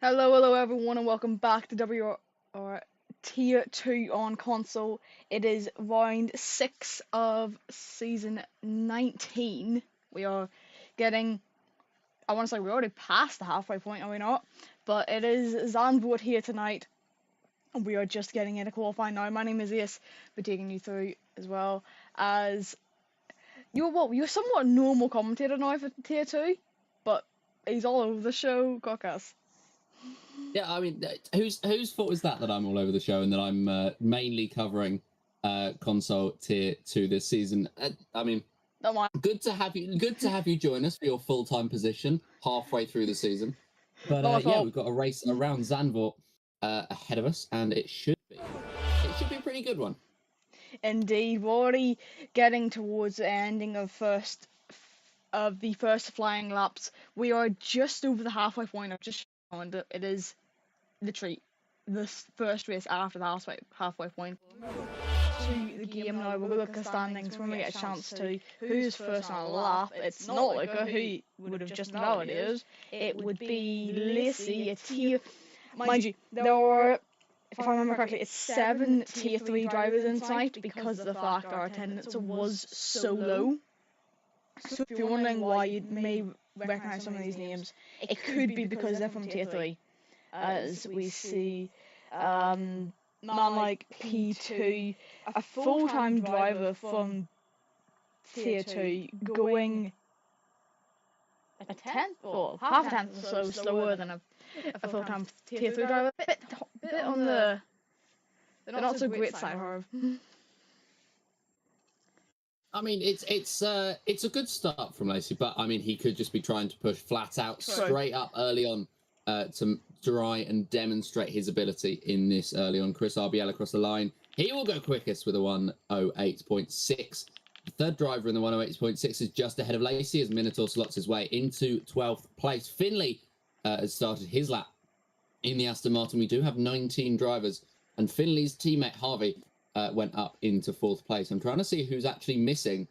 Hello everyone, and welcome back to WOR Tier 2 on console. It is round 6 of season 19. We are getting, I want to say we're already past the halfway point, are we not? But it is Zandvoort here tonight, and we are just getting into qualifying now. My name is Ace, we're taking you through as well as, you're somewhat a normal commentator now for Tier 2, but he's all over the show, Caucus. Yeah, I mean, whose fault is that I'm all over the show and that I'm mainly covering console tier 2 this season? I mean, Don't mind. good to have you join us for your full-time position halfway through the season. But yeah, we've got a race around Zandvoort ahead of us, and it should be a pretty good one. Indeed, we're already getting towards the ending of the first flying laps. We are just over the halfway point. I've just found it. It is literally the first race after the halfway point. To the game now, we'll look at the standings when we get a chance to. Who's first on a lap? It's not Luca, who would have just validated. It would be Lacey. It's here. Mind you, there are, if I remember correctly, it's 7 Tier 3 drivers in tonight because of the fact our attendance was so low. So if you're wondering why you may recognise some of these names, it could be because they're from Tier 3. As we see man like P2, a full-time driver from Tier 2, going a tenth or half a tenth or so slower than a full-time Tier 3 driver. Bit on the not so great side, however. I mean, it's a good start from Lacey, but I mean, he could just be trying to push flat out straight up early on to try and demonstrate his ability in this early on. Chris RBL across the line. He will go quickest with a 1:08.6. The third driver in the 1:08.6 is just ahead of Lacey as Minotaur slots his way into 12th place. Finley has started his lap in the Aston Martin. We do have 19 drivers, and Finley's teammate Harvey went up into 4th place. I'm trying to see who's actually missing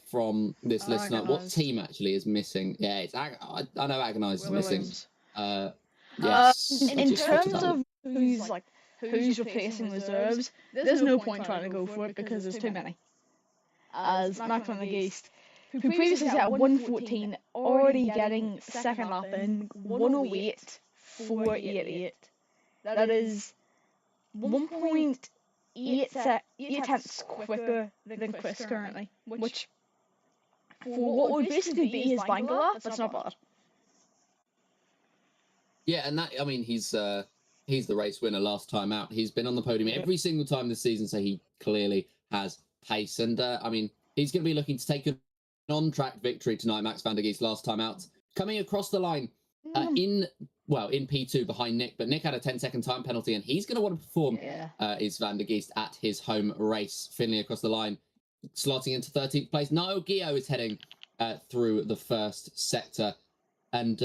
from this list tonight. What team actually is missing? Yeah, it's I know Agonize is missing. Yes. In terms of who's replacing reserves, there's no point trying to go for it because there's too many. As Max van der Geest, who previously set at 1:14, already getting second lap in 1:08.488. That is 1.8 tenths quicker than Chris currently, which for what would basically be his banker lap, that's not bad. Yeah, and that, I mean, he's the race winner last time out. He's been on the podium every single time this season, so he clearly has pace. And I mean, he's going to be looking to take an on-track victory tonight. Max van der Geest last time out, coming across the line in P2 behind Nick, but Nick had a 10-second time penalty, and he's going to want to perform is van der Geest at his home race. Finley across the line, slotting into 13th place. Niall Gio is heading through the first sector, and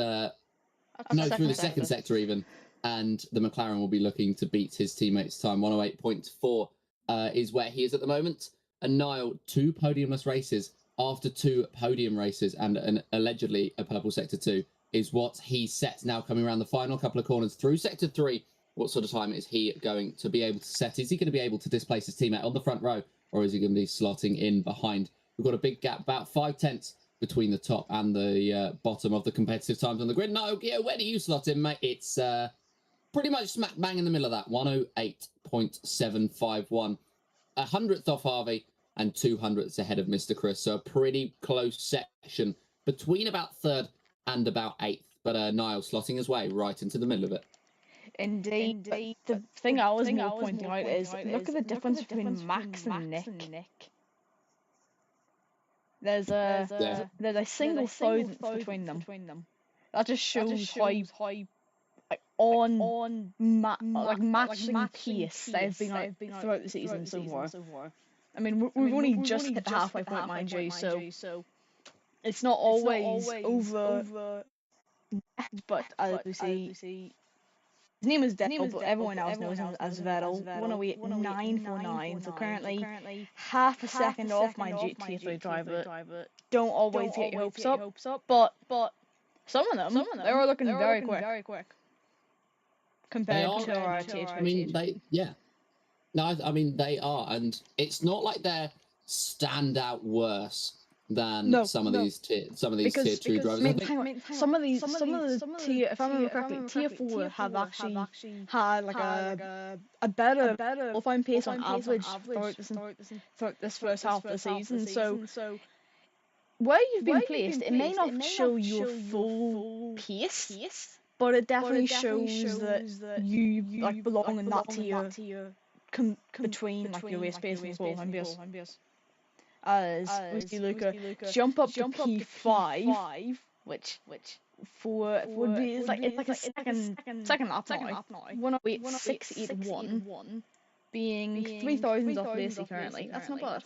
through the second sector even, and the McLaren will be looking to beat his teammates' time. 1:08.4 is where he is at the moment. And Niall, 2 podiumless races after 2 podium races and allegedly a purple sector 2 is what he sets now, coming around the final couple of corners through sector 3. What sort of time is he going to be able to set? Is he going to be able to displace his teammate on the front row, or is he going to be slotting in behind? We've got a big gap, about 5 tenths between the top and the bottom of the competitive times on the grid. No, Gio, where do you slot in, mate? It's pretty much smack bang in the middle of that. 1:08.751. 100th off Harvey and 200ths ahead of Mr. Chris. So a pretty close section between about 3rd and about 8th. But Niall slotting his way right into the middle of it. Indeed. The thing I was more pointing out is, look at the difference between Max and Nick. There's a single thousandth between them. That just shows how matching pace they've been out throughout the season so far. I mean, we've only just hit the halfway point, mind you, so it's not always over. But as we see, his name is Vettel, but everyone else knows him as Vettel. 1:08.949. So currently half a second off my Tier 3 driver. Don't always get your hopes up, but some of them they're looking very quick. compared are. to our tier I 2. mean, No, I mean they are, and it's not like they're stand out worse than some of these tier because two drivers. I mean, some of the tier, if I remember correctly, tier 4 have actually had like a better qualifying pace on average throughout this first half of the season. So where you've been placed, it may not show your full pace, but it definitely shows that you like belong in that tier between like your race pace and your qualifying pace. As we see Luca jump up to P5, which for would be it's like a second lap now. 108.681, being 3,000 off Lacey currently. That's not bad.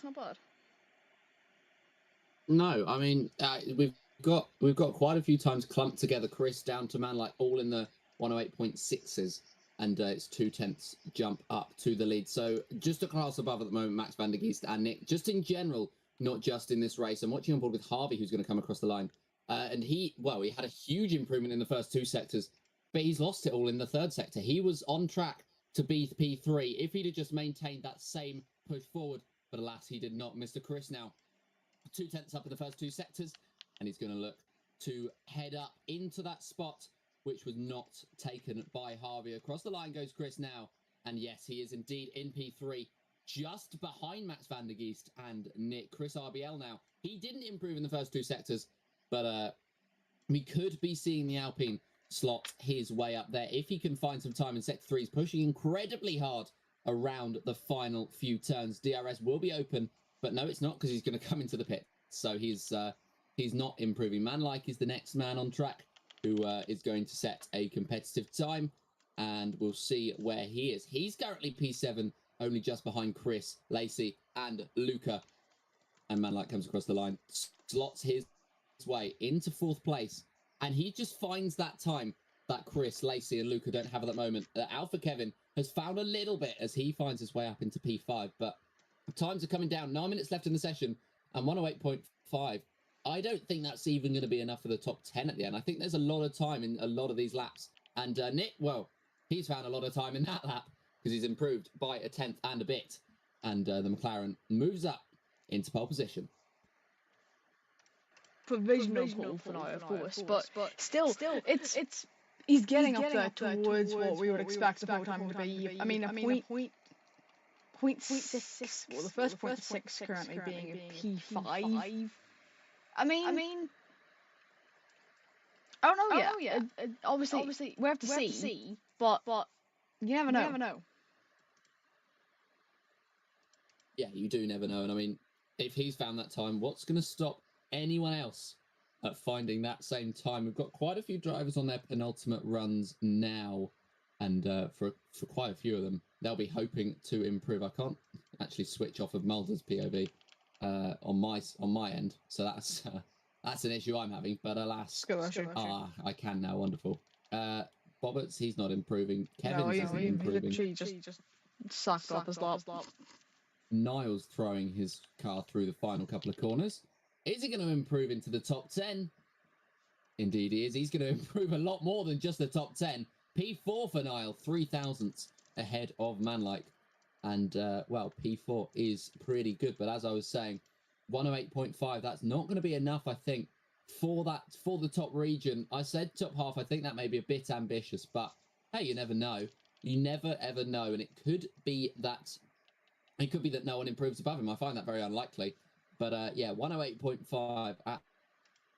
No, I mean we've got quite a few times clumped together Chris down to man like all in the 108.6s, and it's 0.2 jump up to the lead. So just a class above at the moment, Max van der Geest and Nick, just in general, not just in this race. I'm watching on board with Harvey, who's going to come across the line. And he had a huge improvement in the first two sectors, but he's lost it all in the third sector. He was on track to be P3 if he'd have just maintained that same push forward, but alas, he did not. Mr. Chris now 0.2 up in the first two sectors, and he's going to look to head up into that spot, which was not taken by Harvey. Across the line goes Chris now, and yes, he is indeed in P3, just behind Max van der Geest and Nick. Chris RBL now. He didn't improve in the first two sectors, but we could be seeing the Alpine slot his way up there if he can find some time in sector 3. He's pushing incredibly hard around the final few turns. DRS will be open, but no, it's not, because he's going to come into the pit. So he's not improving. Manlike is the next man on track who is going to set a competitive time, and we'll see where he is. He's currently P7, only just behind Chris, Lacey, and Luca. And Manlike comes across the line, slots his way into fourth place, and he just finds that time that Chris, Lacey, and Luca don't have at the moment. Alpha Kevin has found a little bit as he finds his way up into P5, but times are coming down. 9 minutes left in the session, and 108.5. I don't think that's even going to be enough for the top 10 at the end. I think there's a lot of time in a lot of these laps. And Nick, well, he's found a lot of time in that lap because he's improved by a tenth and a bit. And the McLaren moves up into pole position. Provisional pole for now, of course, but still, it's he's getting up there towards what we would expect the pole time to be. I mean, a point 0.6, well, the first 0.6 currently being a P5. I mean, I don't know yet. Obviously, we have to see, but you never know. Yeah, you do never know. And I mean, if he's found that time, what's going to stop anyone else at finding that same time? We've got quite a few drivers on their penultimate runs now, and for quite a few of them, they'll be hoping to improve. I can't actually switch off of Mulder's POV on my end, so that's an issue I'm having. But alas, I can now. Wonderful. Bobberts, he's not improving. Kevin's isn't improving. He literally just sucked up his lap. Niles throwing his car through the final couple of corners. Is he going to improve into the top 10? Indeed he is. He's going to improve a lot more than just the top 10. P4 for Niall, 3,000ths ahead of Manlike. And, well, P4 is pretty good. But as I was saying, 108.5, that's not going to be enough, I think, for the top region. I said top half. I think that may be a bit ambitious. But, hey, you never know. You never, ever know. And it could be that no one improves above him. I find that very unlikely. But, yeah, 108.5 at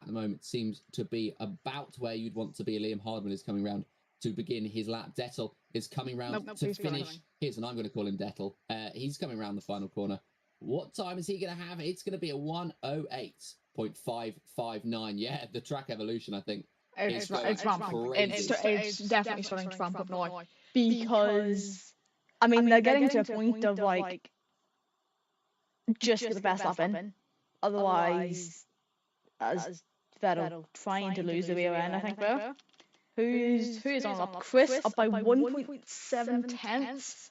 the moment seems to be about where you'd want to be. Liam Hardman is coming round to begin his lap. Dettel is coming round to finish his, and I'm going to call him Dettel. He's coming round the final corner. What time is he going to have? It's going to be a 108.559. Yeah, the track evolution, I think. It's ramping. It's definitely starting to ramp up now. Because, I mean, they're getting to a point of, like, just get the best lap in. Otherwise, as Vettel trying to lose the way around, I think, though. Who's on up? Chris up by 1.7 tenths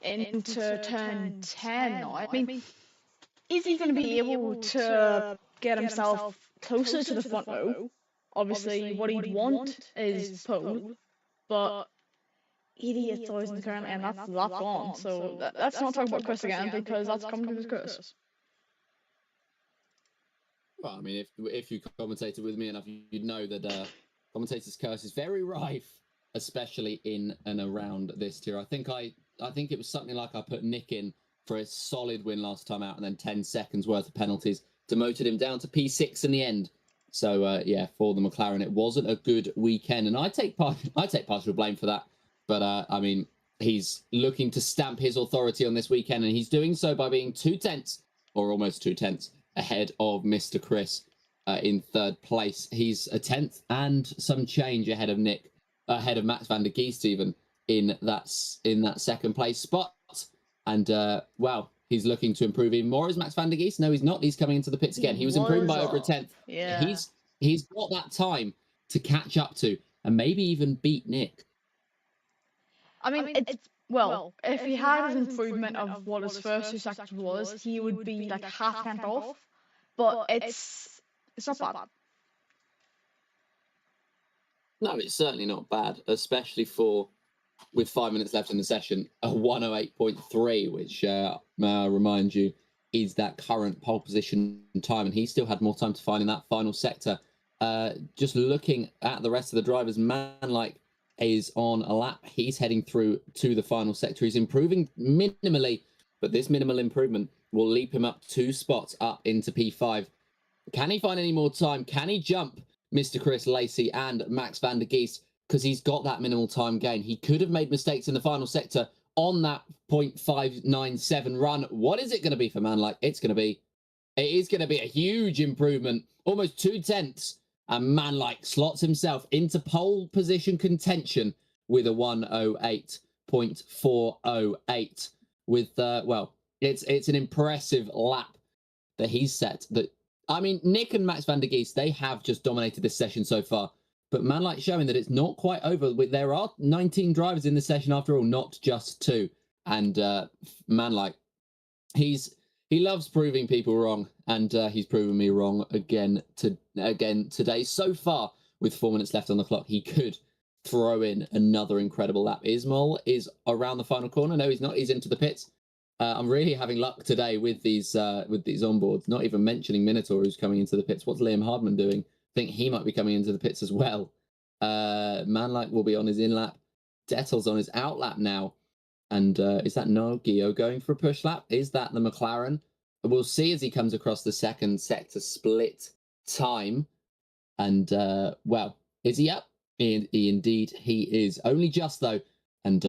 into turn 10 now. I mean, is he going to be able to get himself closer to the front row? Obviously, what he'd want is pole, but 88,000 currently, and that's that gone. So let's not talk about Chris again, because that's coming to his curse. Well, I mean, if you commentated with me enough, you'd know that commentator's curse is very rife, especially in and around this tier. I think it was something like I put Nick in for a solid win last time out, and then 10 seconds worth of penalties demoted him down to P6 in the end. So yeah, for the McLaren, it wasn't a good weekend, and I take partial blame for that. But I mean, he's looking to stamp his authority on this weekend, and he's doing so by being 2/10 or almost 2/10 ahead of Mr. Chris in third place. He's a 10th and some change ahead of Max van der Geest even in that second place spot. And well, he's looking to improve even more. Is Max van der Geest? No, he's not. He's coming into the pits again. He was improving by over a 10th. Yeah. He's got that time to catch up to and maybe even beat Nick. I mean, well, if he had his improvement of what his first 2 seconds was, he would be like half tenth off. But it's not bad. No, it's certainly not bad, especially with 5 minutes left in the session, a 108.3, which remind you is that current pole position time, and he still had more time to find in that final sector. Just looking at the rest of the drivers, Manlike is on a lap. He's heading through to the final sector. He's improving minimally, but this minimal improvement will leap him up 2 spots up into P5. Can he find any more time? Can he jump Mr. Chris Lacey and Max van der Geest? Because he's got that minimal time gain. He could have made mistakes in the final sector on that 0.597 run. What is it going to be for Manlike? It is going to be a huge improvement, almost 2/10. And Manlike slots himself into pole position contention with a 108.408. With well, it's an impressive lap that he's set. That I mean, Nick and Max van der Geest, they have just dominated this session so far. But Manlike showing that it's not quite over. There are 19 drivers in the session after all, not just 2. And Manlike, he loves proving people wrong, and he's proven me wrong again today. So far, with 4 minutes left on the clock, he could throw in another incredible lap. Ismail is around the final corner. No, he's not. He's into the pits. I'm really having luck today with these onboards. Not even mentioning Minotaur, who's coming into the pits. What's Liam Hardman doing? I think he might be coming into the pits as well. Manlike will be on his in lap. Dettel's on his out lap now. And is that Noel Gio going for a push lap? Is that the McLaren? We'll see as he comes across the second sector split time. And, well, is he up? Indeed, he is. Only just, though. And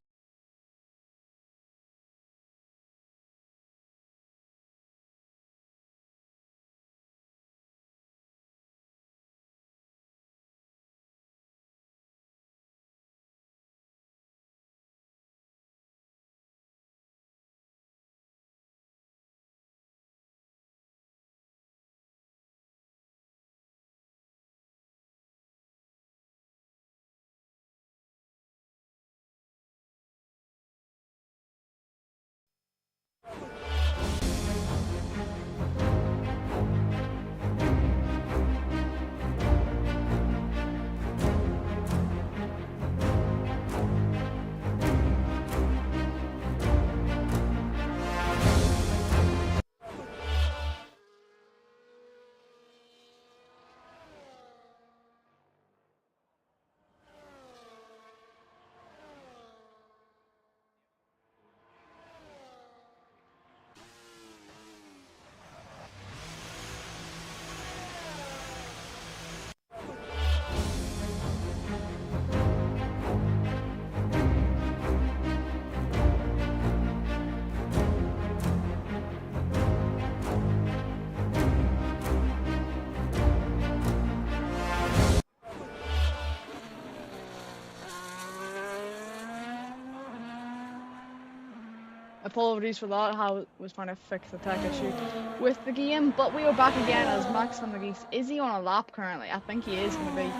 Apologies for that, how it was trying to fix the tech issue with the game, but we are back again as Max van der Geest. Is he on a lap currently? I think he is going to be.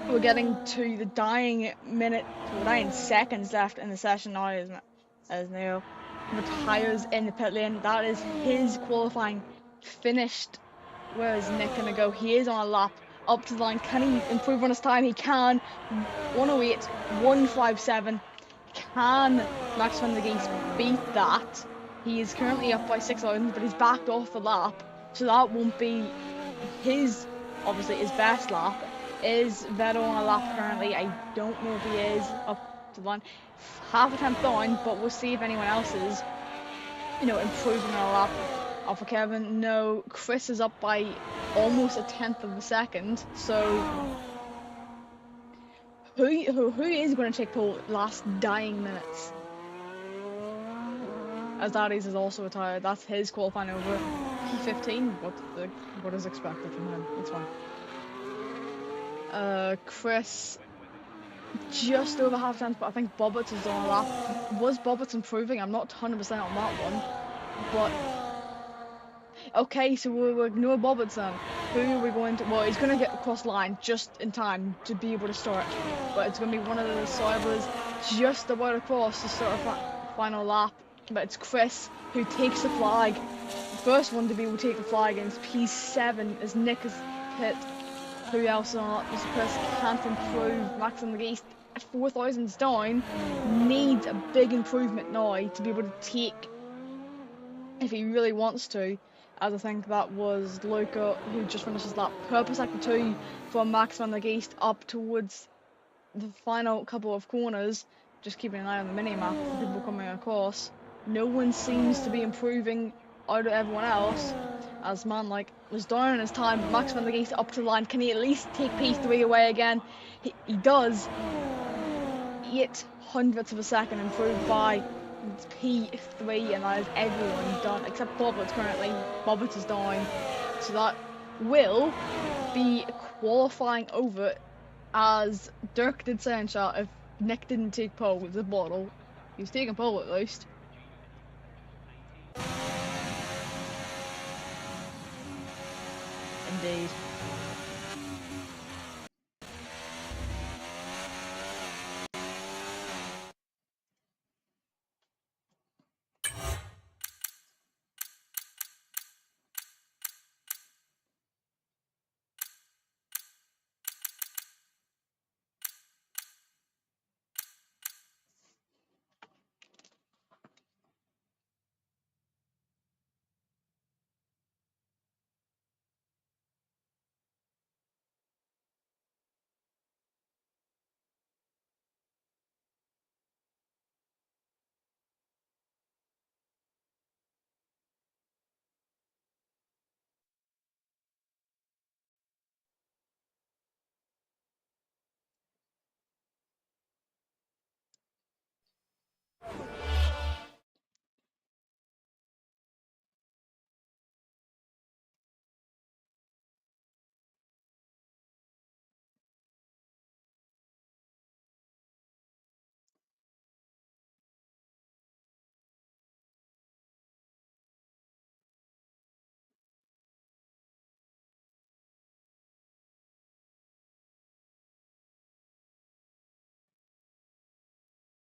We're getting to the dying seconds left in the session now, isn't it? As Neil retires in the pit lane. That is his qualifying finished. Where is Nick going to go? He is on a lap up to the line. Can he improve on his time? He can. 108, 157. Can Max van der Geest beat that? He is currently up by 6,000, but he's backed off the lap, so that won't be his, obviously, his best lap. Is Vettel on a lap currently? I don't know if he is up to the line. Half a temp down, but we'll see if anyone else is, improving on a lap. Alpha Kevin, no. Chris is up by almost a tenth of a second, so who is going to take the last dying minutes? As Daddy's is also retired, that's his qualifying over P15. What is expected from him? That's fine. Chris, just over half tenth, but I think Bobbitts is on a lap. Was Bobbitts improving? I'm not 100% on that one, but okay, so we'll ignore Bobbitts then. Who are we going to? Well, he's going to get across the line just in time to be able to start, but it's going to be one of the Cybers just about across to start a final lap. But it's Chris who takes the flag. The first one to be able to take the flag against P7 is Nick is pit. Who else is on? Mr. Chris can't improve. Max van der Geest at 4,000's down. Needs a big improvement now to be able to take, if he really wants to. As I think that was Luca who just finished his lap. Purple sector 2 from Max van der Geest up towards the final couple of corners. Just keeping an eye on the mini-map for people coming across. No one seems to be improving out of everyone else. As Manlike was down in his time, but Max van der Geest up to the line. Can he at least take P3 away again? He does. 0.08 of a second improved by P3, and that is everyone done except Bobbitts currently. Bobbitts is down, so that will be qualifying over, as Dirk did say in chat. If Nick didn't take pole with the bottle, he was taking pole at least. Indeed.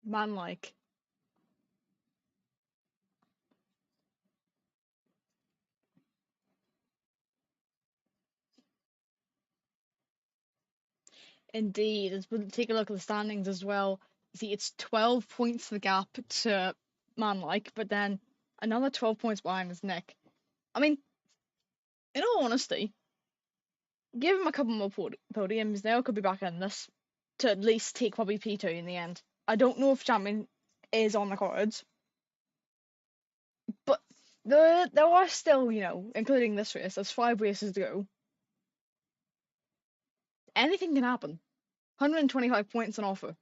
Manlike. Indeed, as we'll take a look at the standings as well. See, it's 12 points the gap to Manlike, but then another 12 points behind is Nick. I mean, in all honesty, give him a couple more podiums, Neil could be back in this to at least take probably P2 in the end. I don't know if champion is on the cards, but there are still, including this race, there's 5 races to go. Anything can happen. 125 points on offer.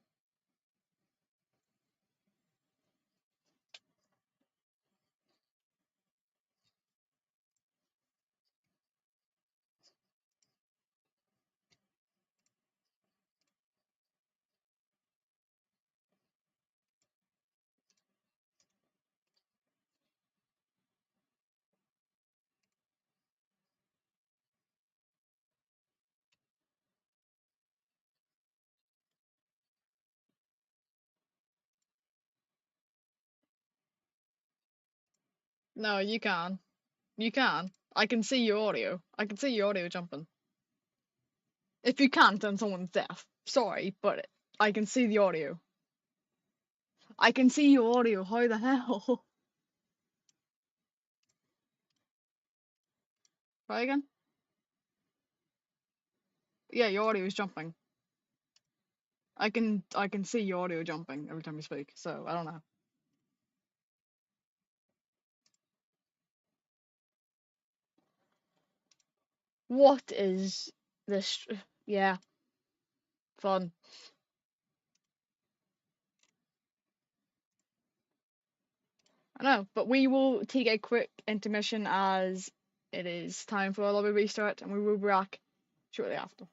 No, you can. You can. I can see your audio. I can see your audio jumping. If you can't, then someone's deaf. Sorry, but I can see the audio. I can see your audio. How the hell? Try again. Yeah, your audio is jumping. I can see your audio jumping every time you speak. So I don't know. What is this? Yeah, fun. I know, but we will take a quick intermission as it is time for a lobby restart, and we will be back shortly after.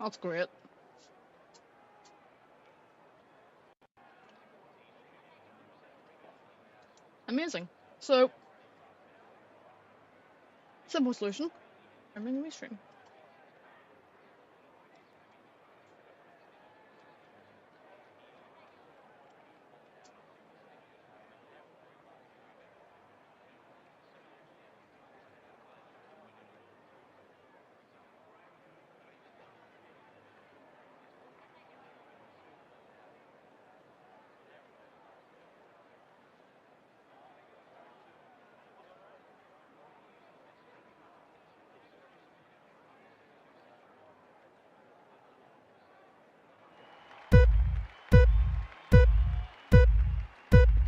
That's great. Amazing. So, simple solution. I'm in the restream.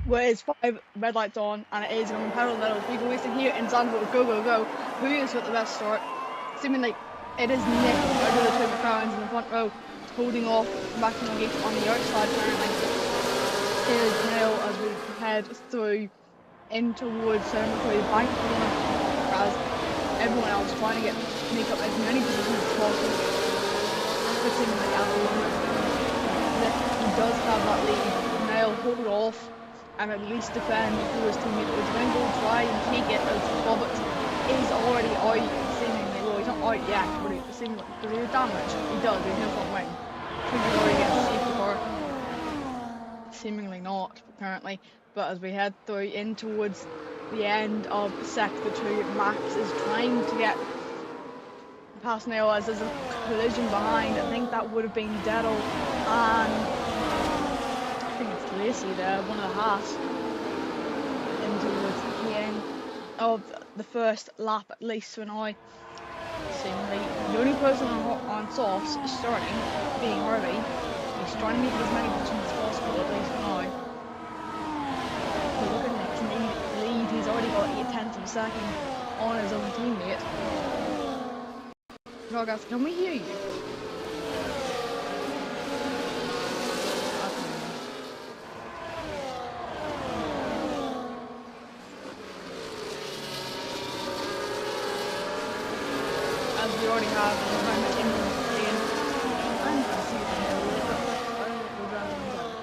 Where it's 5 red lights on, and it is going pedal metal. People racing here in Zandvoort. Go, go, go. Who is with the best start? Seemingly, it is Nick over the two McLarens in the front row, holding off Maximum Gate on the outside currently. It is now as we head through in towards Cemetery Bank corner, as everyone else trying to make up as many positions as possible. But seemingly at the moment, Nick, he does have that lead. Now hold off and at least defend for his teammate. He's going to go try and take it as Bobbit is already out, seemingly. Well, he's not out yet, but he's seemingly, does he do damage? He does, he's no front wing. Could be already getting a safety car. Seemingly not, apparently. But as we head through in towards the end of Sector 2, Max is trying to get past now as there's a collision behind. I think that would have been Deadle and I think it's Lacey there, one of the Haas, in towards the end of the first lap, at least for now. Seemingly, the only person on softs starting being Harvey. He's trying to make as many positions as possible, at least for now. But look at Nick's lead, he's already got 8/10 of a second on his own teammate. Rogas, can we hear you? As we already have an environment in the plane. I'm going to see if I know what we're driving inside.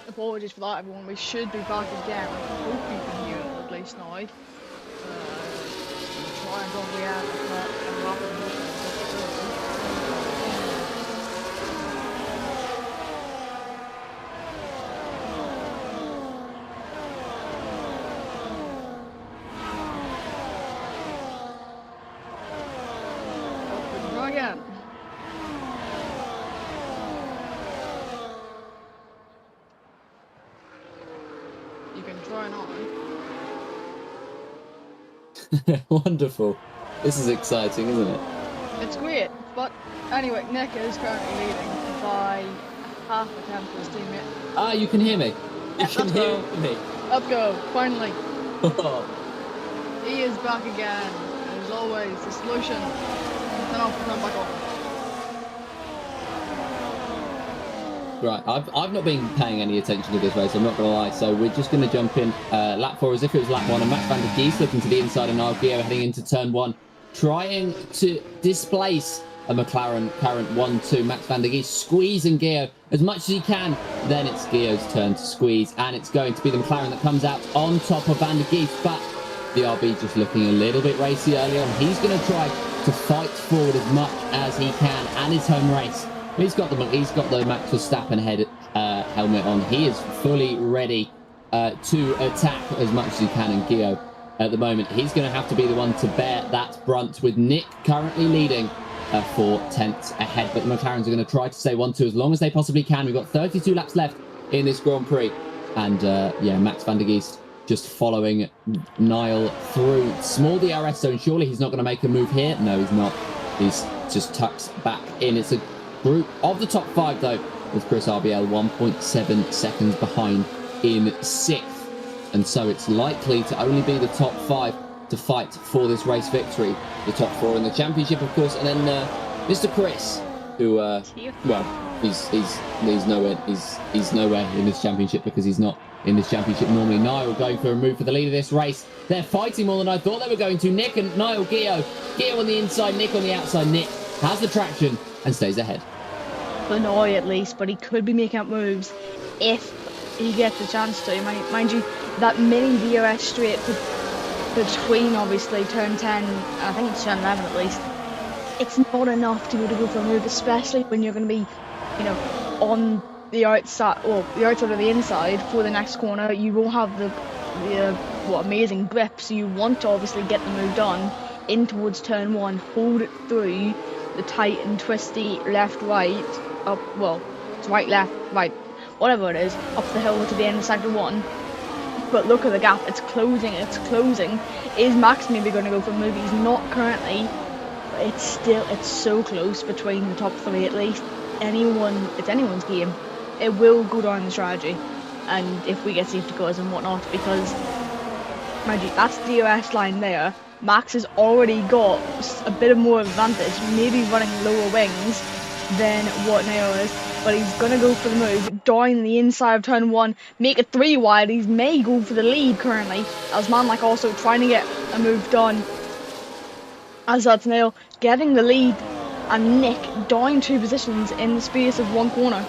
Apologies for that, everyone. We should be back again. I hope you can hear it at least now. Try and probably add a rapid motion. Try again. You can try and on. Wonderful. This is exciting, isn't it? It's great, but anyway, Nick is currently leading by half a tenth of his teammate. Ah, you can hear me. You can hear me. Let's go, finally. He is back again. As always, the solution. Turn off and turn back on. Right, I've not been paying any attention to this race, I'm not going to lie, so we're just going to jump in lap 4 as if it was lap 1, and Max van der Gies looking to the inside of Nargio heading into turn 1, trying to displace a McLaren current 1-2. Max van der Gies squeezing Gio as much as he can, then it's Gio's turn to squeeze, and it's going to be the McLaren that comes out on top of van der Gies, but the RB just looking a little bit racy early on. He's going to try to fight forward as much as he can, and his home race. He's got the Max Verstappen helmet on. He is fully ready to attack as much as he can. And Gio, at the moment, he's going to have to be the one to bear that brunt, with Nick currently leading 4 tenths ahead. But the McLarens are going to try to stay 1-2 as long as they possibly can. We've got 32 laps left in this Grand Prix. And yeah, Max van der Geest just following Niall through small DRS zone. Surely he's not going to make a move here. No, he's not. He's just tucks back in. It's a group of the top 5, though, with Chris RBL 1.7 seconds behind in 6th. And so it's likely to only be the top 5 to fight for this race victory. The top 4 in the championship, of course, and then Mr. Chris, who, well, he's nowhere. He's nowhere in this championship because he's not in this championship normally. Niall going for a move for the lead of this race. They're fighting more than I thought they were going to. Nick and Niall, Gio on the inside, Nick on the outside. Nick has the traction and stays ahead. For now, at least, but he could be making up moves if he gets the chance to. Mind you, that mini DRS straight between, obviously, turn 10, I think it's turn 11 at least, it's not enough to be able to go for a move, especially when you're going to be, you know, on the outside, well, the outside or the inside for the next corner. You won't have the amazing grip, so you want to obviously get the move done in towards turn 1, hold it through the tight and twisty left-right, up, well, it's right, left, right, whatever it is, up the hill to the end of sector 1. But look at the gap, it's closing. Is Max maybe going to go for a move? He's not currently, but it's so close between the top 3 at least. It's anyone's game. It will go down the strategy, and if we get safety cars and whatnot, because, mind you, that's the DRS line there. Max has already got a bit of more advantage, maybe running lower wings than what Niall is, but he's going to go for the move down the inside of turn 1, make it 3 wide. He may go for the lead currently, as Manlike also trying to get a move done, as that's Niall getting the lead, and Nick down 2 positions in the space of 1 corner.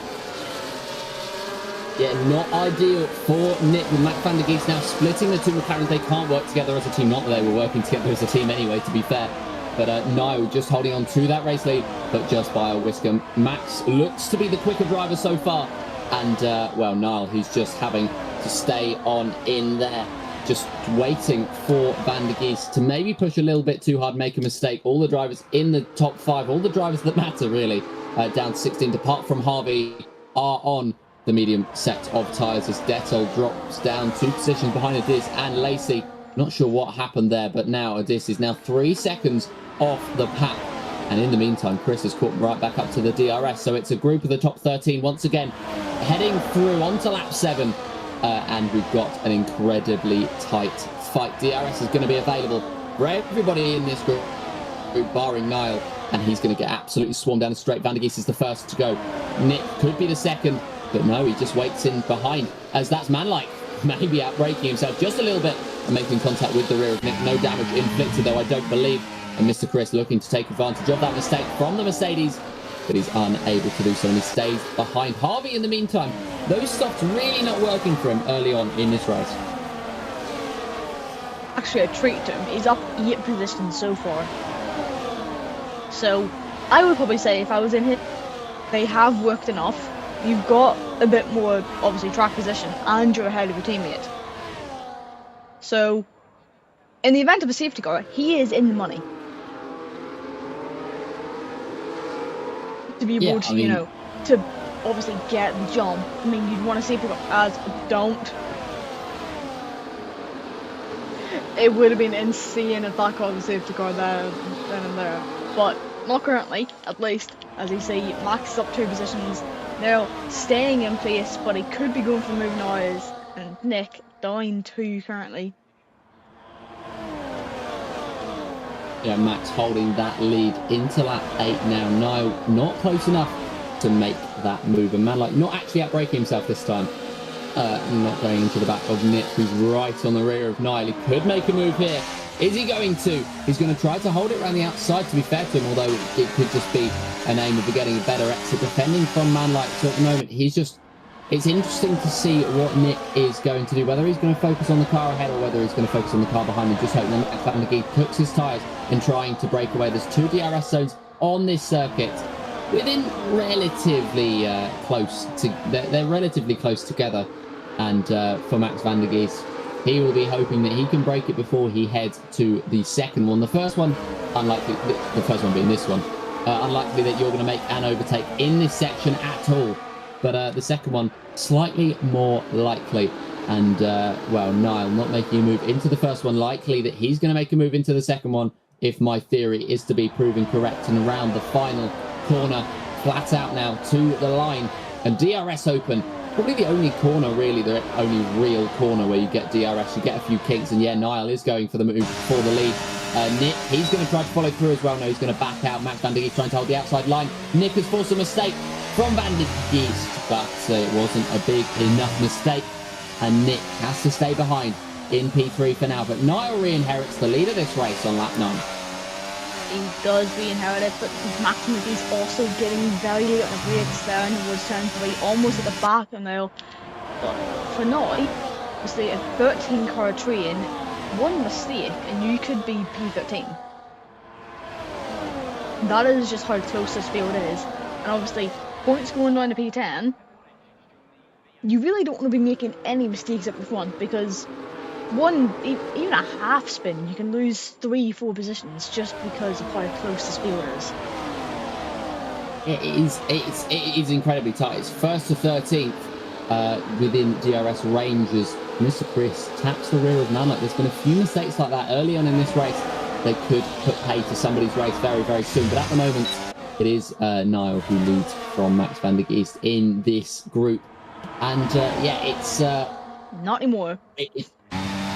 Yeah, not ideal for Nick, with Max van der Geest now splitting the 2 McLarens. They can't work together as a team. Not that they were working together as a team anyway, to be fair. But Niall just holding on to that race lead, but just by a whisker. Max looks to be the quicker driver so far. And, well, Niall, he's just having to stay on in there. Just waiting for van der Geest to maybe push a little bit too hard, make a mistake. All the drivers in the top 5, all the drivers that matter, really, down to 16th, apart from Harvey, are on the medium set of tyres as Dettel drops down 2 positions behind Adis and Lacey. Not sure what happened there, but now Adis is now 3 seconds off the pack. And in the meantime, Chris has caught right back up to the DRS. So it's a group of the top 13 once again, heading through onto lap 7. And we've got an incredibly tight fight. DRS is going to be available for everybody in this group, barring Niall. And he's going to get absolutely swarmed down the straight. Van der Geest is the first to go. Nick could be the second. But no, he just waits in behind, as that's Manlike maybe outbraking himself just a little bit and making contact with the rear of Nick. No damage inflicted, though, I don't believe. And Mr. Chris looking to take advantage of that mistake from the Mercedes, but he's unable to do so, and he stays behind. Harvey, in the meantime, those stops really not working for him early on in this race. Actually, a treat to him. He's up 8 positions so far. So, I would probably say if I was in here, they have worked enough. You've got a bit more, obviously, track position, and you're ahead of your teammate. So, in the event of a safety car, he is in the money. To be able to, you know, to obviously get the jump. I mean, you'd want a safety car as don't. It would have been insane if that car was a safety car then and there. But not currently, at least. As you see, Max is up 2 positions. Now staying in place, but he could be going for move noise, and Nick down 2 currently. Yeah, Max holding that lead into lap 8 now. Niall not close enough to make that move, and Manlike not actually outbraking himself this time. Not going into the back of Nick, who's right on the rear of Niall. He could make a move here. Is he going to? He's going to try to hold it around the outside, to be fair to him, although it could just be an aim of getting a better exit defending from Manlike. So at the moment, he's just... It's interesting to see what Nick is going to do, whether he's going to focus on the car ahead or whether he's going to focus on the car behind him, just hoping that Van der Geest cooks his tyres and trying to break away. There's 2 DRS zones on this circuit, within relatively close to. They're relatively close together, and for Max van der Geest, he will be hoping that he can break it before he heads to the second one. The first one, unlikely. The first one being this one, unlikely that you're going to make an overtake in this section at all. But the second one, slightly more likely. And, well, Niall not making a move into the first one. Likely that he's going to make a move into the second one if my theory is to be proven correct. And around the final corner, flat out now to the line. And DRS open. Probably the only corner, really, the only real corner where you get DRS. You get a few kinks. And, yeah, Niall is going for the move for the lead. Nick, he's going to try to follow through as well. No, he's going to back out. Max van der Geest trying to hold the outside line. Nick has forced a mistake from van der Geest, but it wasn't a big enough mistake. And Nick has to stay behind in P3 for now. But Niall re-inherits the lead of this race on lap 9. He does re-inherit it, but Max van der Geest also getting very late on the brakes there and was turn 3 almost at the back of Niall. But for now, obviously a 13 car train, one mistake and you could be P13. That is just how close this field is. And obviously, points going down to P10, you really don't want to be making any mistakes up the front because even a half spin, you can lose 3-4 positions just because of how close this field is. It is incredibly tight. It's 1st to 13th within DRS ranges. Mr. Chris taps the rear of Nanak. There's been a few mistakes like that early on in this race. They could put pay to somebody's race very, very soon. But at the moment, it is Niall who leads from Max van der Geest in this group. And yeah, it's not anymore.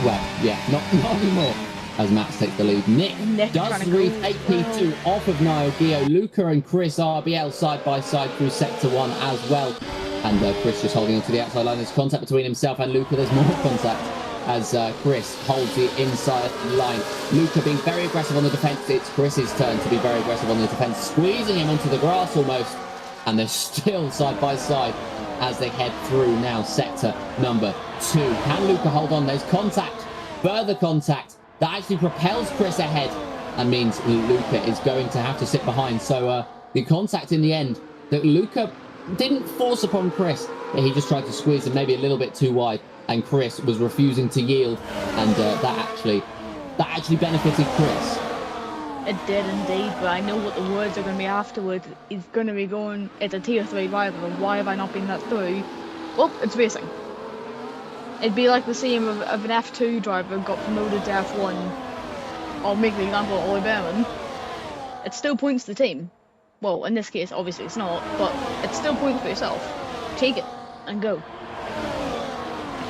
Well, yeah, not anymore. As Max takes the lead, Nick does retake P2 off of Niall Gio. Luca and Chris RBL side by side through sector 1 as well. And Chris just holding onto the outside line. There's contact between himself and Luca. There's more contact as Chris holds the inside line. Luca being very aggressive on the defence. It's Chris's turn to be very aggressive on the defence, squeezing him onto the grass almost. And they're still side by side as they head through now sector number 2. Can Luca hold on? There's contact, further contact that actually propels Chris ahead and means Luca is going to have to sit behind. So the contact in the end that Luca didn't force upon Chris, but he just tried to squeeze him maybe a little bit too wide, and Chris was refusing to yield, and that actually benefited Chris. It did indeed, but I know what the words are going to be afterwards. He's going to be going, it's a tier 3 driver, why have I not been let through? Well, it's racing. It'd be like the same of an F2 driver got promoted to F1. I'll make the example of Ollie Behrman. It still points to the team. Well, in this case, obviously it's not, but it's still points for yourself. Take it and go.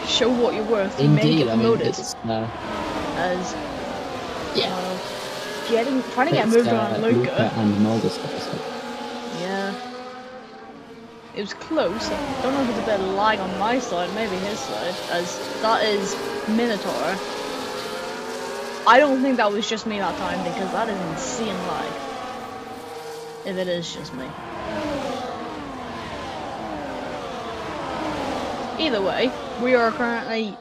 Show what you're worth. You may get promoted. As yeah. Trying to get moved around Luca and Mulder's. Yeah. It was close. I don't know if it's a bit of lag on my side, maybe his side, as that is Minotaur. I don't think that was just me that time because that is insane lag. If it is just me. Either way, we are currently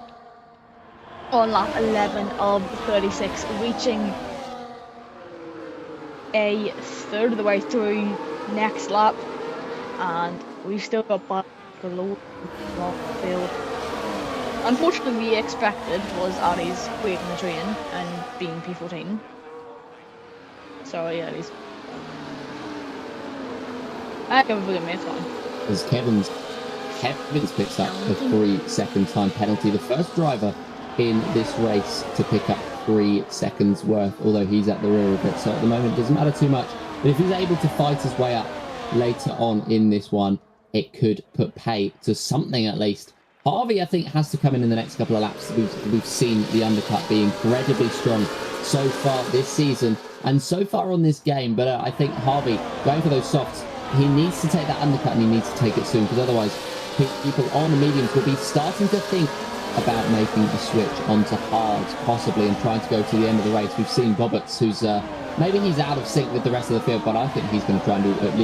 on lap 11 of 36, reaching a third of the way through next lap, and we've still got back below the field. Unfortunately, we expected was Addy's waiting the train and being P14. Sorry, Addy's. I can forgive me, it's fine. As Kevin's picks up a 3-second time penalty, the first driver in this race to pick up 3 seconds worth, although he's at the rear of it, so at the moment it doesn't matter too much. But if he's able to fight his way up later on in this one, it could put pay to something at least. Harvey, I think, has to come in the next couple of laps. We've seen the undercut be incredibly strong so far this season and so far on this game, but I think Harvey, going for those softs, he needs to take that undercut and he needs to take it soon, because otherwise people on the mediums will be starting to think about making a switch onto hards, possibly, and trying to go to the end of the race. We've seen Roberts, who's maybe he's out of sync with the rest of the field, but I think he's going to try and do at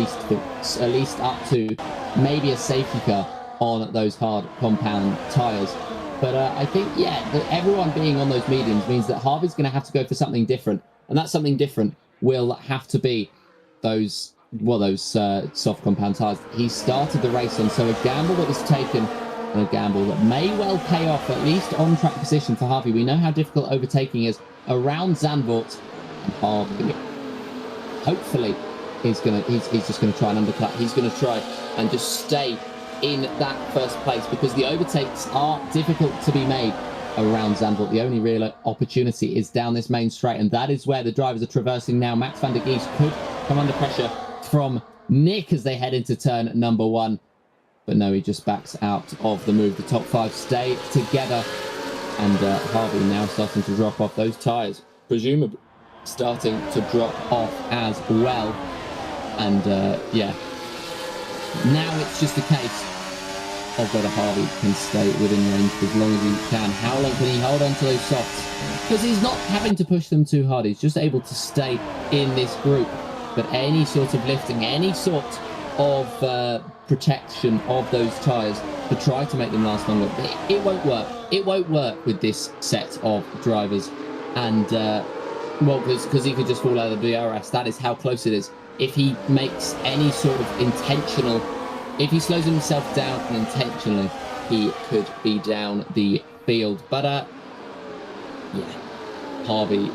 least up to maybe a safety car on those hard compound tyres. But I think, yeah, that everyone being on those mediums means that Harvey's going to have to go for something different, and that something different will have to be those those soft compound tires he started the race on. So a gamble that was taken, and a gamble that may well pay off, at least on track position for Harvey. We know how difficult overtaking is around Zandvoort, and Harvey hopefully he's just gonna try and undercut. He's gonna try and just stay in that first place, because the overtakes are difficult to be made around Zandvoort. The only real opportunity is down this main straight, and that is where the drivers are traversing now. Max van der Gies could come under pressure from Nick as they head into turn number 1, but no, he just backs out of the move. The top 5 stay together, and Harvey now starting to drop off. Those tyres presumably starting to drop off as well, and yeah, now it's just a case of whether Harvey can stay within range for as long as he can. How long can he hold on to those softs? Because he's not having to push them too hard. He's just able to stay in this group. But any sort of lifting, any sort of protection of those tyres to try to make them last longer, it won't work. It won't work with this set of drivers. And, well, because he could just fall out of the DRS. That is how close it is. If he makes any sort of intentional... If he slows himself down intentionally, he could be down the field. But, yeah, Harvey,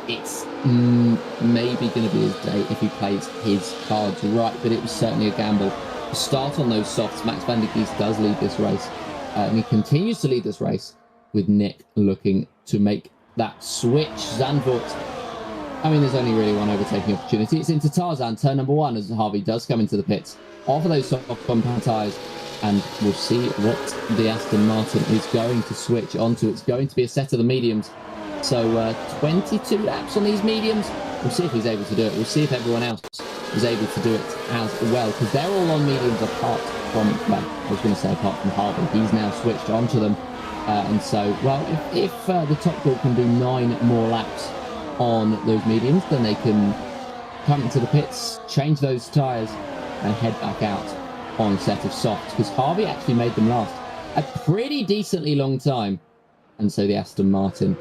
it's maybe going to be his day if he plays his cards right. But it was certainly a gamble. To start on those softs, Max van der Gies does lead this race. And he continues to lead this race, with Nick looking to make that switch. Zandvoort, I mean, there's only really one overtaking opportunity. It's into Tarzan, turn number 1, as Harvey does come into the pits. Off of those soft compound tyres, and we'll see what the Aston Martin is going to switch onto. It's going to be a set of the mediums. So 22 laps on these mediums. We'll see if he's able to do it. We'll see if everyone else is able to do it as well, because they're all on mediums apart from, well, I was going to say apart from Harvey. He's now switched onto them. And so, well, if the top group can do 9 more laps on those mediums, then they can come into the pits, change those tyres, and head back out on a set of softs, because Harvey actually made them last a pretty decently long time. And so the Aston Martin,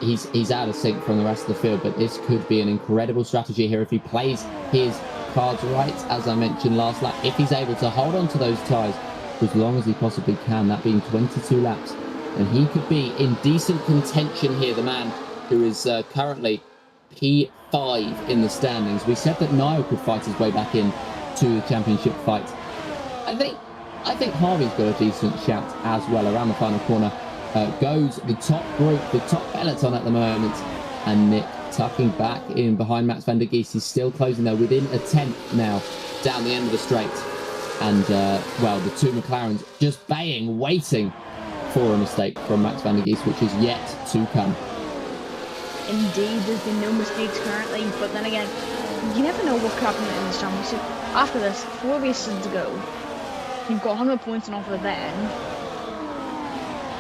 he's out of sync from the rest of the field, but this could be an incredible strategy here if he plays his cards right, as I mentioned last lap. If he's able to hold on to those tyres for as long as he possibly can, that being 22 laps, and he could be in decent contention here. The man who is currently P5 in the standings. We said that Niall could fight his way back in to the championship fight. I think Harvey's got a decent shout as well. Around the final corner goes the top group, the top peloton at the moment, and Nick tucking back in behind Max van der Gies. He's still closing there within a tenth now down the end of the straight. And well, the 2 McLarens just baying, waiting for a mistake from Max van der Gies, which is yet to come. Indeed, there's been no mistakes currently, but then again, you never know what could happen in this championship. After this, 4 races to go. You've got 100 points on offer then.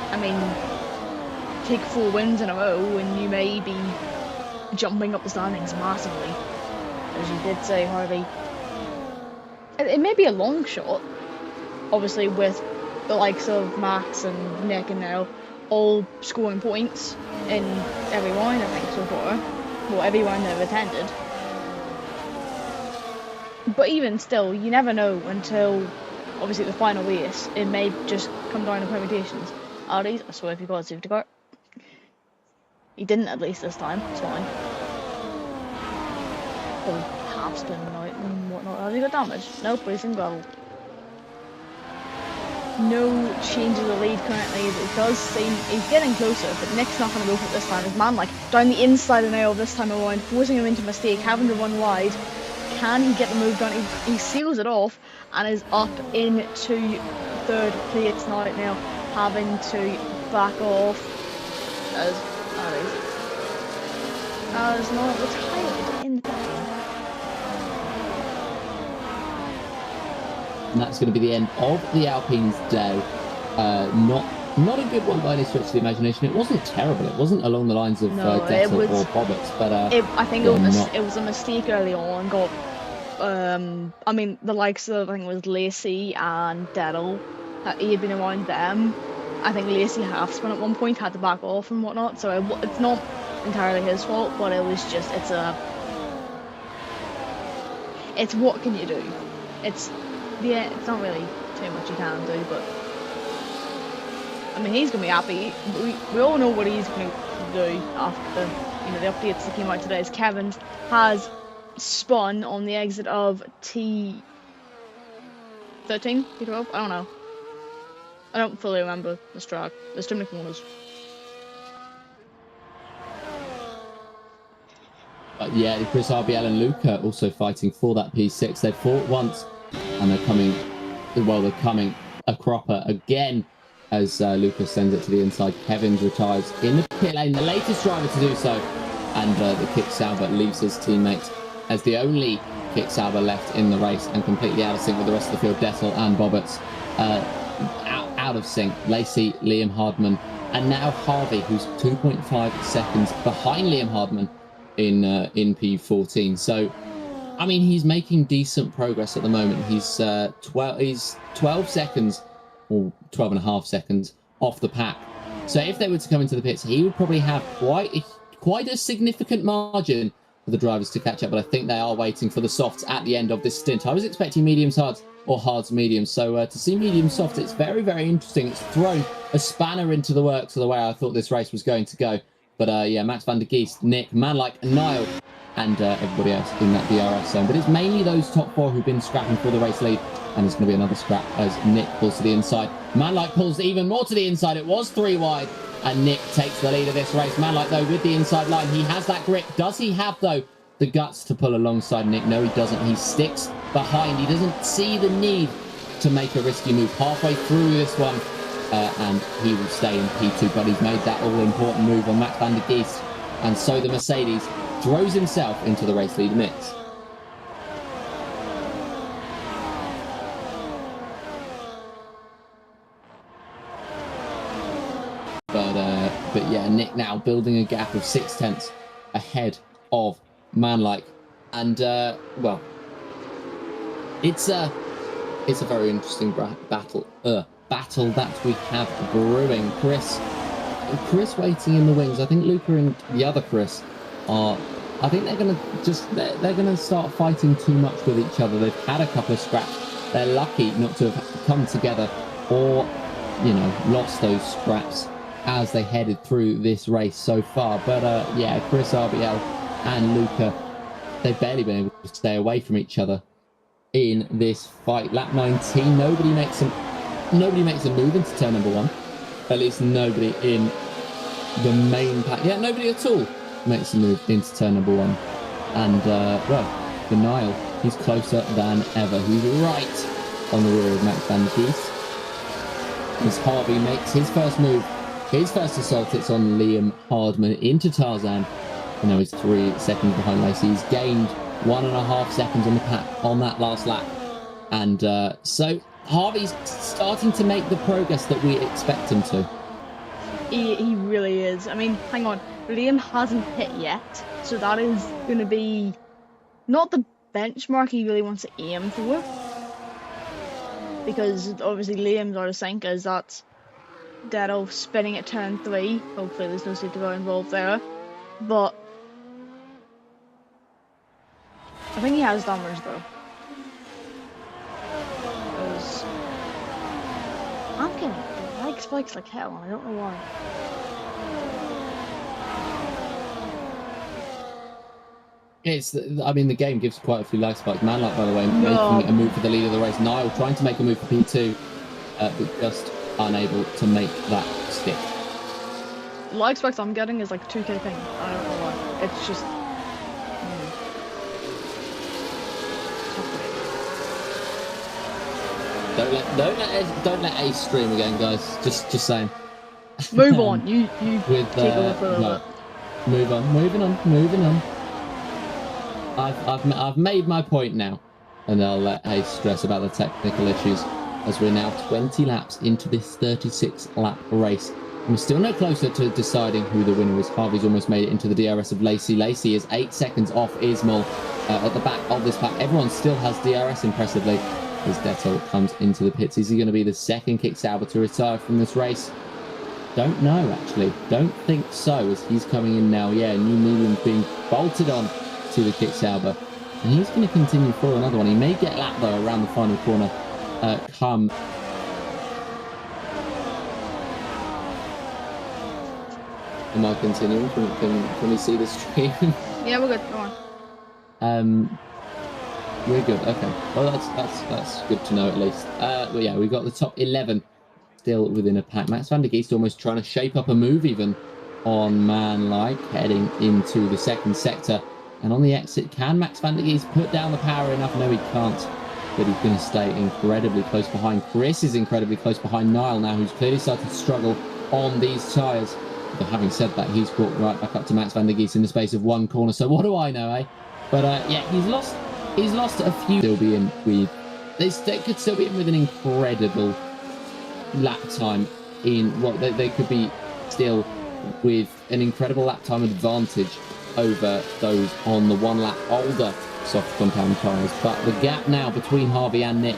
I mean, take 4 wins in a row and you may be jumping up the standings massively. As you did say, Harvey. It may be a long shot, obviously, with the likes of Max and Nick and Nell all scoring points in every round, I think, so far. Well, every round they've attended. But even still, you never know until, obviously, the final race. It may just come down to permutations. Aries, I swear if you got a safety car. He didn't, at least this time. It's fine. Probably half spinning out and whatnot. Has he got damage? Nope, but he's in gravel. No change of the lead currently. It does seem he's getting closer, but Nick's not going to go for it this time. His man, like, down the inside of Nail this time around, forcing him into a mistake, having to run wide. Can he get the move done? He seals it off and is up into 3rd place now, having to back off as not retired in the podium. And that's going to be the end of the Alpine's day. Not a good one by any stretch of the imagination. It wasn't terrible. It wasn't along the lines of Dettel or Bobbitt, but I think it was a mistake early on. Got I mean, the likes of, I think it was Lacey and Dettel. He had been around them. I think Lacey half spun at one point, had to back off and whatnot. So it's not entirely his fault, but it was just it's what can you do? It's not really too much you can do, but I mean, he's gonna be happy. We all know what he's gonna do after the updates that came out today. Is Kevin has spun on the exit of T13, T12. I don't know. I don't fully remember this track. There's too many corners. But yeah, Chris RBL and Luca also fighting for that P6. They've fought once, and they're coming a cropper again as Luca sends it to the inside. Kevin's retires in the pit lane, the latest driver to do so, and the Kick Sauber leaves his teammates as the only Kick Sauber left in the race and completely out of sync with the rest of the field. Dettel and Bobberts out of sync. Lacey, Liam Hardman, and now Harvey, who's 2.5 seconds behind Liam Hardman in P14. So, I mean, he's making decent progress at the moment. He's 12 seconds, or 12 and a half seconds off the pack. So if they were to come into the pits, he would probably have quite a significant margin for the drivers to catch up. But I think they are waiting for the softs at the end of this stint. I was expecting mediums, hards, or hards, mediums. So to see medium soft, it's very, very interesting. It's thrown a spanner into the works of the way I thought this race was going to go. But yeah, Max van der Geest, Nick, man like Niall, and everybody else in that DRS zone. But it's mainly those top four who've been scrapping for the race lead. And it's going to be another scrap as Nick pulls to the inside. Manlike pulls even more to the inside. It was 3 wide. And Nick takes the lead of this race. Manlike, though, with the inside line. He has that grip. Does he have, though, the guts to pull alongside Nick? No, he doesn't. He sticks behind. He doesn't see the need to make a risky move halfway through this one. And he will stay in P2. But he's made that all-important move on Max van der Geest. And so the Mercedes throws himself into the race lead mix. But yeah, Nick now building a gap of 0.6 ahead of Manlike, and well, it's a very interesting battle that we have brewing. Chris waiting in the wings. I think Luca and the other Chris are. I think they're gonna start fighting too much with each other. They've had a couple of scraps. They're lucky not to have come together or, lost those scraps as they headed through this race so far. But yeah, Chris RBL and Luca, they've barely been able to stay away from each other in this fight. Lap 19, nobody makes a move into turn number 1. At least nobody in the main pack. Yeah, nobody at all makes a move into turn number 1. And well, the Nile, he's closer than ever. He's right on the rear of Max van der Geest as Harvey makes his first move. His first assault, it's on Liam Hardman into Tarzan. And now he's 3 seconds behind Lacey. He's gained 1.5 seconds on the pack on that last lap. And so Harvey's starting to make the progress that we expect him to. He really is. I mean, hang on. Liam hasn't hit yet. So that is going to be not the benchmark he really wants to aim for. Because obviously Liam's out of sync as that's Dettel spinning at turn 3. Hopefully there's no safety car involved there. But I think he has damage though. Because I'm getting leg spikes like hell and I don't know why. I mean, the game gives quite a few lag spikes. Manlike, by the way, making a move for the lead of the race. Niall trying to make a move for P2, but just unable to make that stick. Lag spikes I'm getting is like a 2k thing. I don't know why. It's just. Don't let Ace stream again, guys. Just saying. Move on. You with, take over for a no. Moving on. I've made my point now, and I'll let Ace stress about the technical issues as we're now 20 laps into this 36-lap race. And we're still no closer to deciding who the winner is. Harvey's almost made it into the DRS of Lacey. Lacey is 8 seconds off Ismail at the back of this pack. Everyone still has DRS impressively as Dettel comes into the pits. Is he going to be the second Kick Sauber to retire from this race? Don't know, actually. Don't think so, as he's coming in now. Yeah, new medium being bolted on to the Kick Sauber. And he's going to continue for another one. He may get lapped, though, around the final corner. Come. Am I continuing? Can we see the stream? Yeah, we're good. Go on. We're good. Okay. Well, that's good to know at least. But yeah, we've got the top 11 still within a pack. Max van der Geest almost trying to shape up a move even on man-like, heading into the second sector. And on the exit, can Max van der Geest put down the power enough? No, he can't. But he's going to stay incredibly close behind. Chris is incredibly close behind Niall now, who's clearly started to struggle on these tyres. But having said that, he's caught right back up to Max van der Geest in the space of one corner. So what do I know, eh? But yeah, he's lost a few. Still be in with. They could still be in with an incredible lap time in what they could be still with an incredible lap time advantage over those on the 1 lap older soft compound tyres. But the gap now between Harvey and Nick,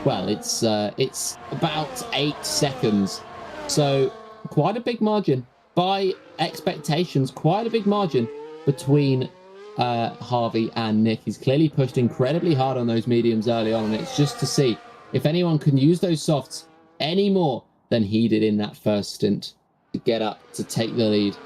well, it's about 8 seconds. So quite a big margin by expectations, quite a big margin between Harvey and Nick. He's clearly pushed incredibly hard on those mediums early on, and it's just to see if anyone can use those softs any more than he did in that first stint to get up, to take the lead,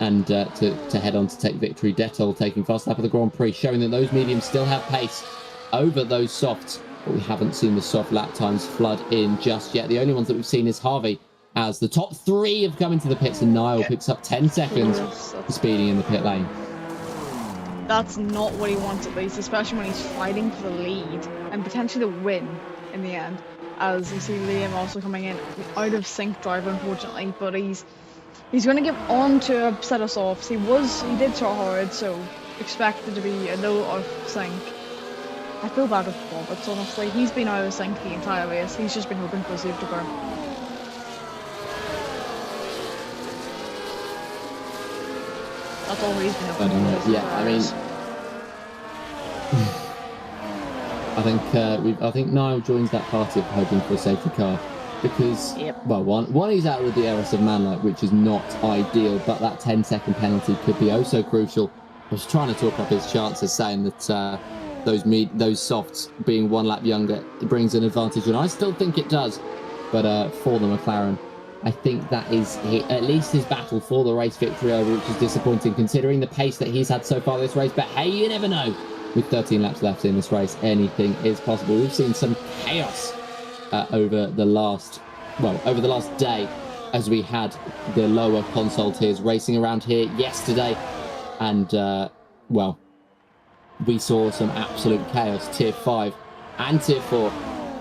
and to head on to take victory. Detol taking fast lap of the Grand Prix, showing that those mediums still have pace over those softs, but we haven't seen the soft lap times flood in just yet. The only ones that we've seen is Harvey, as the top 3 have come into the pits, and Niall picks up 10 seconds for speeding in the pit lane. That's not what he wants at least, especially when he's fighting for the lead and potentially the win in the end. As you see Liam also coming in out of sync driver, unfortunately, but he's going to get on to a set of softs. He did try hard, so expected to be a little out of sync. I feel bad with Roberts, honestly. He's been out of sync the entire race. He's just been hoping for a safety car. That's all he's been hoping for. Yeah, I mean, I think Niall joins that party of hoping for a safety car because, well, one he's out of the DRS of Manlight, which is not ideal, but that 10-second penalty could be oh so crucial. I was trying to talk up his chances, saying that those softs being 1 lap younger, it brings an advantage, and I still think it does. But for the McLaren, I think that is at least his battle for the race victory over, which is disappointing considering the pace that he's had so far this race. But hey, you never know. With 13 laps left in this race, anything is possible. We've seen some chaos over the last day, as we had the lower console tiers racing around here yesterday, and well, we saw some absolute chaos, tier 5 and tier 4,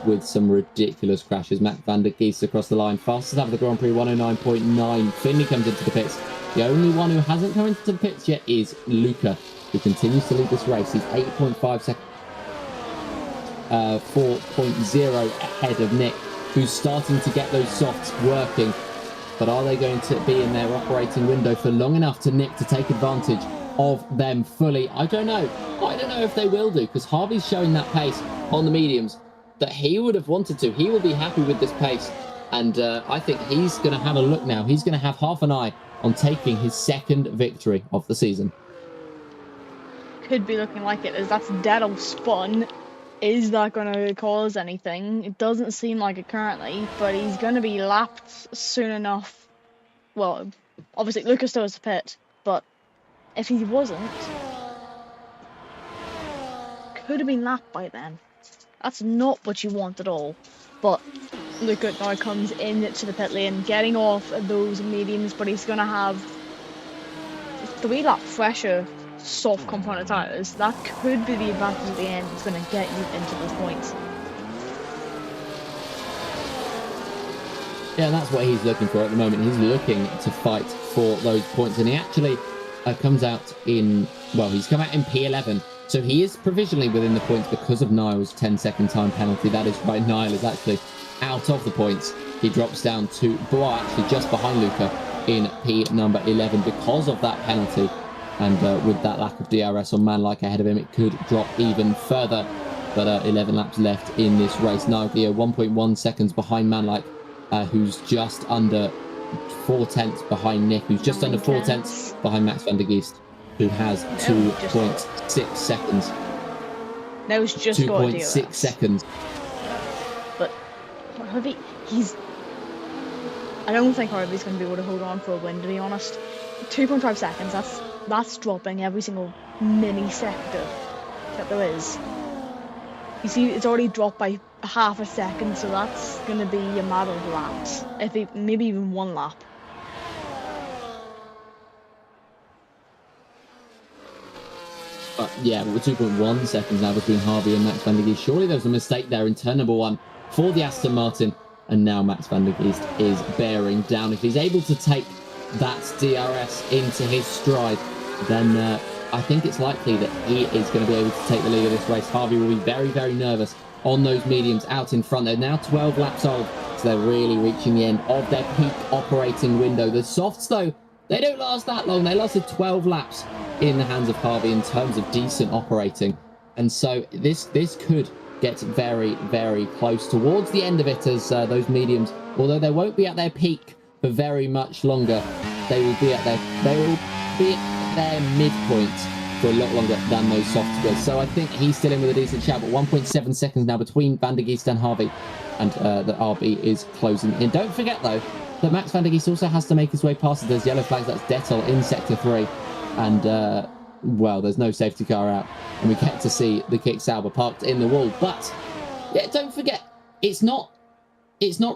with some ridiculous crashes. Max van der Geest across the line, fastest lap of the Grand Prix, 109.9. Finley comes into the pits. The only one who hasn't come into the pits yet is Luca, who continues to lead this race. He's 8.5 seconds, 4.0 ahead of Nick, who's starting to get those softs working. But are they going to be in their operating window for long enough to Nick to take advantage of them fully? I don't know. I don't know if they will do, because Harvey's showing that pace on the mediums that he would have wanted to. He will be happy with this pace, and I think he's going to have a look now. He's going to have half an eye on taking his 2nd victory of the season. Could be looking like it, as that's Detol spun. Is that going to cause anything? It doesn't seem like it currently, but he's going to be lapped soon enough. Well, obviously Lucas still has the pit, but if he wasn't, could have been lapped by then. That's not what you want at all. But Luca now comes into the pit lane, getting off those mediums, but he's going to have 3 lap fresher soft compounded tyres. That could be the advantage at the end. It's going to get you into those points. Yeah, that's what he's looking for at the moment. He's looking to fight for those points, and he actually comes out in, well, he's come out in P11. So he is provisionally within the points because of Niall's 10-second time penalty. That is right, Niall is actually out of the points. He drops down to, well, actually just behind Luca in P number 11 because of that penalty. And with that lack of DRS on Manlike ahead of him, it could drop even further. But 11 laps left in this race. Niall 1.1 seconds behind Manlike, who's just under 4/10 behind Nick, who's just under 4/10 behind Max van der Geest, who has 2.6 seconds Now he's just got 2.6 DRS. seconds. But Harvey, I don't think Harvey's going to be able to hold on for a win, to be honest. 2.5 seconds, that's dropping every single millisecond that there is. You see, it's already dropped by half a second, so that's going to be a matter of laps. Maybe even one lap. But yeah, we're 2.1 seconds now between Harvey and Max van der Geest. Surely there was a mistake there in turn number 1 for the Aston Martin. And now Max van der Geest is bearing down. If he's able to take that DRS into his stride, then I think it's likely that he is going to be able to take the lead of this race. Harvey will be very, very nervous on those mediums out in front. They're now 12 laps old, so they're really reaching the end of their peak operating window. The softs, though, they don't last that long. They lasted 12 laps in the hands of Harvey in terms of decent operating. And so this could get very, very close towards the end of it, as those mediums, although they won't be at their peak for very much longer, they will be at their midpoint for a lot longer than those softs will. So I think he's still in with a decent shout, but 1.7 seconds now between van der Geest and Harvey, and the RB is closing in. Don't forget, though, that Max van der Geest also has to make his way past those yellow flags. That's Dettel in Sector 3, and well, there's no safety car out, and we get to see the Kick Sauber parked in the wall. But yeah, don't forget, it's not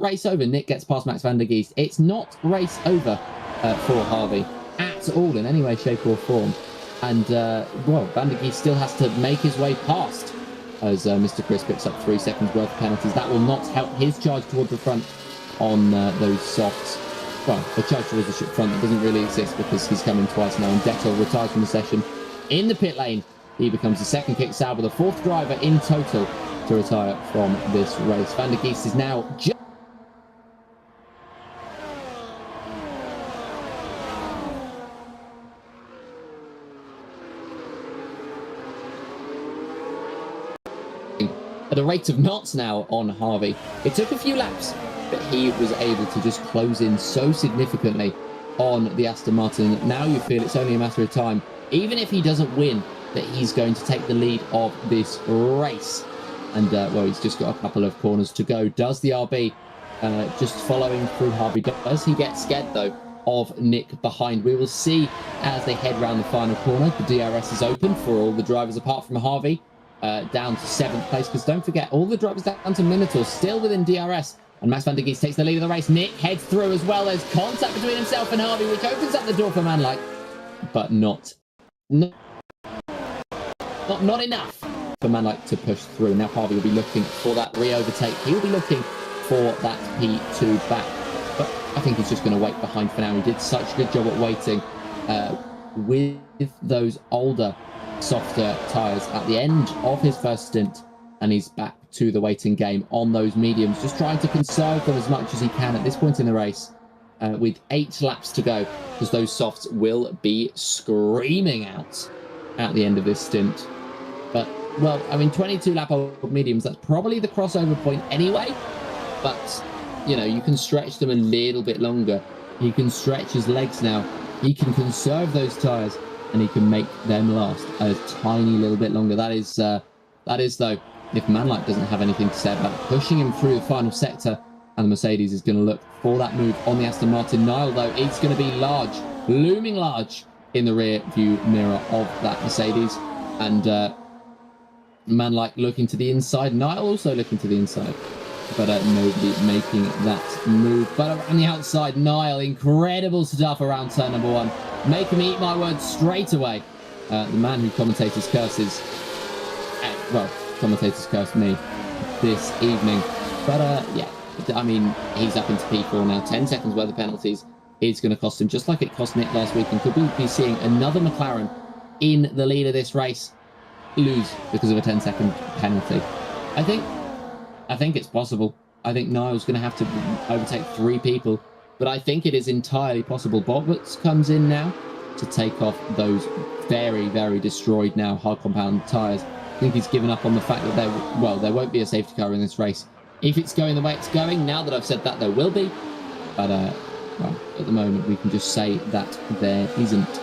race over. Nick gets past Max van der Geest. It's not race over for Harvey at all in any way, shape or form. And well, van der Geest still has to make his way past, as Mr. Chris picks up 3 seconds worth of penalties. That will not help his charge towards the front on those softs. Well, the charge towards the front that doesn't really exist because he's coming twice now, and Dettel retires from the session in the pit lane. He becomes the second Kick Sauber, the 4th driver in total to retire from this race. Van der Geest is now just at a rate of knots now on Harvey. It took a few laps, but he was able to just close in so significantly on the Aston Martin. Now you feel it's only a matter of time, even if he doesn't win, that he's going to take the lead of this race. And well, he's just got a couple of corners to go. Does the RB just following through Harvey? Does he get scared, though, of Nick behind? We will see as they head round the final corner. The DRS is open for all the drivers apart from Harvey, down to 7th place, because don't forget, all the drivers down to Minotaur still within DRS. And Max van der Geest takes the lead of the race. Nick heads through as well. There's contact between himself and Harvey, which opens up the door for Manlike, but not enough for Manlike to push through. Now Harvey will be looking for that re-overtake. He will be looking for that P2 back, but I think he's just going to wait behind for now. He did such a good job at waiting with those older, softer tyres at the end of his first stint, and he's back to the waiting game on those mediums, just trying to conserve them as much as he can at this point in the race, with 8 laps to go, because those softs will be screaming out at the end of this stint. But, well, I mean, 22 lap old mediums, that's probably the crossover point anyway, but, you know, you can stretch them a little bit longer. He can stretch his legs now. He can conserve those tyres, and he can make them last a tiny little bit longer. That is though, if Manlike doesn't have anything to say about it, pushing him through the final sector, and the Mercedes is going to look for that move on the Aston Martin. Niall, though, is going to be large, looming large in the rear view mirror of that Mercedes. And Manlike looking to the inside. Niall also looking to the inside. But nobody making that move. But on the outside, Niall, incredible stuff around turn number 1. Make him eat my words straight away. The man who commentators curses, well, commentators curse me this evening. But yeah, I mean, he's up into P4 now. 10 seconds worth of penalties is going to cost him, just like it cost Nick last week. And could we be seeing another McLaren in the lead of this race lose because of a 10-second penalty? I think it's possible. I think Niall's going to have to overtake 3 people, but I think it is entirely possible. Bogwitz comes in now to take off those very, very destroyed now hard compound tyres. I think he's given up on the fact that there won't be a safety car in this race. If it's going the way it's going, now that I've said that, there will be. But, well, at the moment, we can just say that there isn't.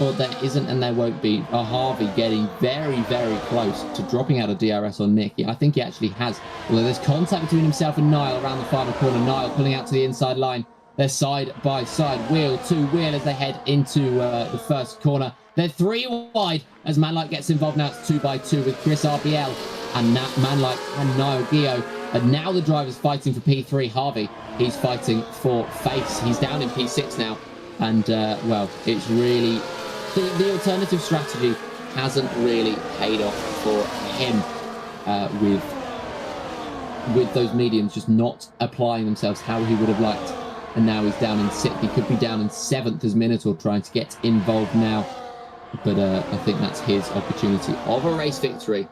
or there isn't and there won't be a Harvey getting very, very close to dropping out of DRS on Nick. I think he actually has. Although there's contact between himself and Niall around the final corner. Niall pulling out to the inside line. They're side by side, wheel to wheel as they head into the first corner. They're 3 wide as Manlight gets involved now. It's 2 by 2 with Chris RBL and Nat Manlight and Niall Gio. And now the driver's fighting for P3. Harvey, he's fighting for Face. He's down in P6 now. And, well, it's really... The alternative strategy hasn't really paid off for him with those mediums just not applying themselves how he would have liked. And now he's down in 6th. He could be down in 7th as Minotaur trying to get involved now. But I think that's his opportunity of a race victory.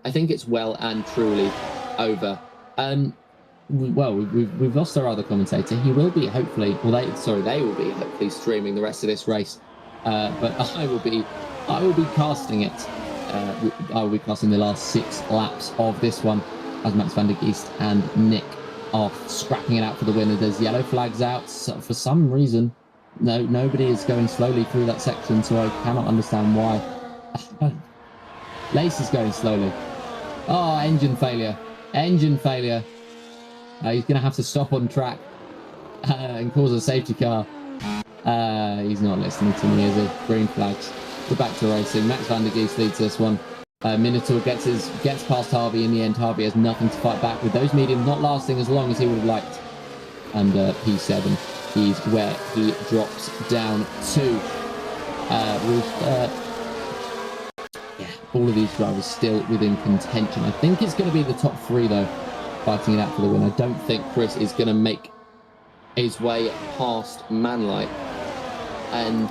I think it's well and truly over. Well, we've lost our other commentator. He will be hopefully, well, they will be hopefully streaming the rest of this race. But I will be casting it. I will be casting the last 6 laps of this one as Max van der Geest and Nick are scrapping it out for the winner. There's yellow flags out. So for some reason, nobody is going slowly through that section, so I cannot understand why. Lace is going slowly. Oh, engine failure. Engine failure. He's going to have to stop on track and cause a safety car. He's not listening to me, is he? Green flags. We're back to racing. Max van der Geest leads this one. Minotaur gets past Harvey in the end. Harvey has nothing to fight back with. Those mediums not lasting as long as he would have liked. And P7 is where he drops down to. Yeah, all of these drivers still within contention. I think it's going to be the top 3 though, fighting it out for the win. I don't think Chris is going to make his way past Manlight. And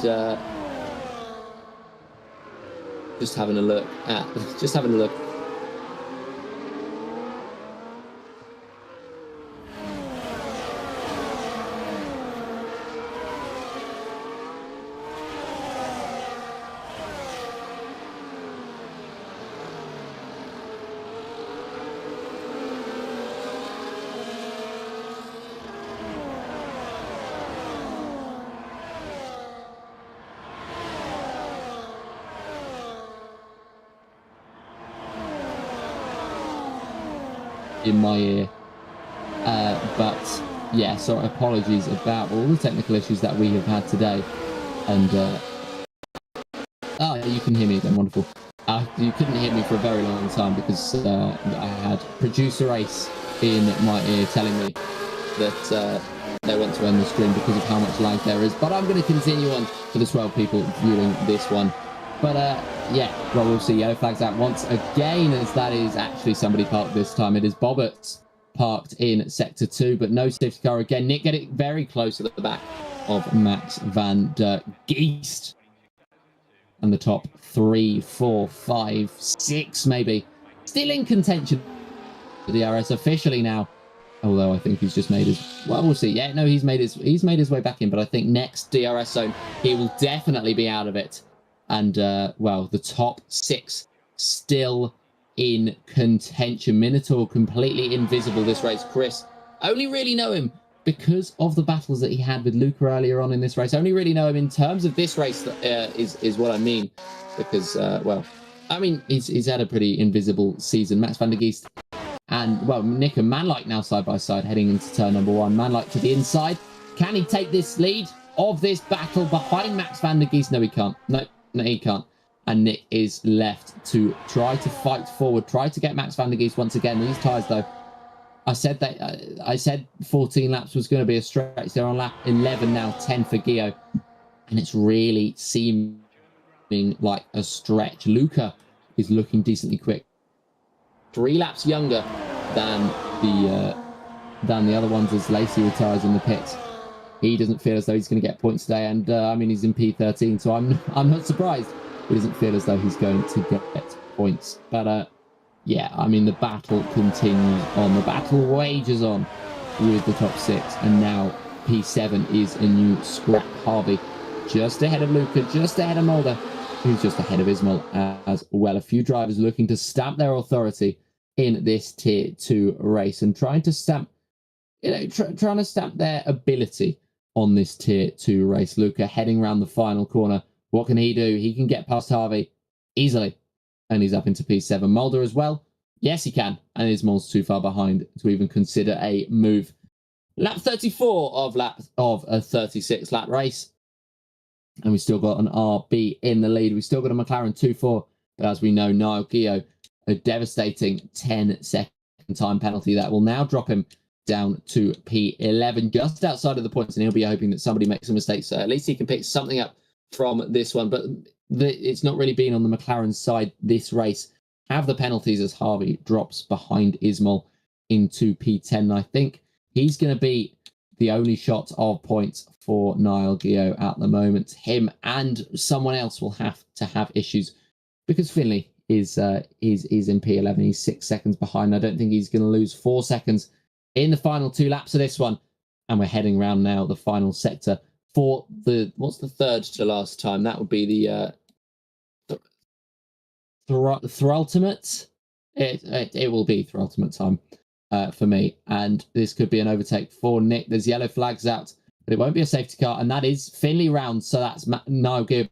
just having a look. In my ear, but yeah, so apologies about all the technical issues that we have had today. And oh, you can hear me again. Wonderful. You couldn't hear me for a very long time because I had producer Ace in my ear telling me that they want to end the stream because of how much lag there is. But I'm going to continue on for the 12 people viewing this one. But yeah, well, we'll see. Yellow flags out once again, as that is actually somebody parked this time. It is Bobbert parked in sector 2, but no safety car again. Nick getting very close at the back of Max van der Geest. And the top 3, 4, 5, 6 maybe. Still in contention. The DRS officially now. Although I think he's just made his... Well, we'll see. Yeah, no, he's made his way back in. But I think next DRS zone, he will definitely be out of it. And, well, the top 6 still in contention. Minotaur completely invisible this race. Chris, only really know him because of the battles that he had with Luca earlier on in this race. Only really know him in terms of this race is what I mean. Because, well, I mean, he's had a pretty invisible season. Max van der Geest and, well, Nick and Manlight now side by side heading into turn number 1. Manlight to the inside. Can he take this lead of this battle behind Max van der Geest? No, he can't. No, he can't. And Nick is left to try to fight forward, try to get Max van der Geest once again. These tyres, though, I said 14 laps was going to be a stretch. They're on lap 11 now, 10 for Gio. And it's really seeming like a stretch. Luca is looking decently quick. 3 laps younger than the other ones as Lacey retires in the pits. He doesn't feel as though he's going to get points today, and I mean, he's in P13, so I'm not surprised. He doesn't feel as though he's going to get points. But yeah, I mean, the battle continues on. The battle wages on with the top 6, and now P7 is a new scrap. Harvey just ahead of Luca, just ahead of Mulder, who's just ahead of Ismail as well. A few drivers looking to stamp their authority in this Tier 2 race and trying to stamp, trying to stamp their ability on this Tier 2 race. Luca heading around the final corner What can he do? He can get past Harvey easily. And he's up into P7. Mulder as well. Yes, he can. And Ismail's too far behind to even consider a move. Lap 34 of a 36-lap race. And we've still got an RB in the lead. We've still got a McLaren 2-4. But as we know, Niall Keogh, a devastating 10-second time penalty that will now drop him down to P11, just outside of the points. And he'll be hoping that somebody makes a mistake. So at least he can pick something up from this one. But it's not really been on the McLaren side this race. Have the penalties as Harvey drops behind Ismail into P10. I think he's going to be the only shot of points for Niall Keogh at the moment. Him and someone else will have to have issues because Finley is in P11. He's 6 seconds behind. I don't think he's going to lose 4 seconds in the final 2 laps of this one. And we're heading around now the final sector for what's the third to last time? That would be the Thrultimate. It will be Thrultimate time for me. And this could be an overtake for Nick. There's yellow flags out, but it won't be a safety car. And that is Finley round. So that's Niall Keogh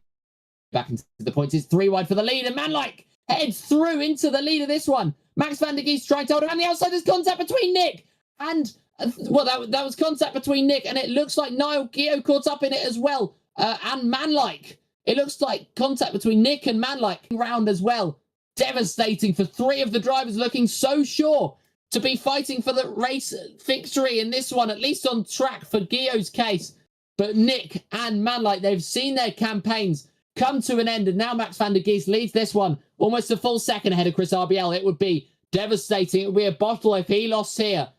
back into the points. It's 3 wide for the lead. And Manlike heads through into the lead of this one. Max van der Geest trying to hold around the outside. There's contact between Nick and that was contact between Nick, and it looks like Niall Keogh caught up in it as well. And Manlike. It looks like contact between Nick and Manlike round as well. Devastating for 3 of the drivers, looking so sure to be fighting for the race victory in this one, at least on track for Keogh's case. But Nick and Manlike, they've seen their campaigns come to an end, and now Max van der Geest leads this one almost a full second ahead of Chris RBL. It would be devastating. It would be a bottle if he lost here.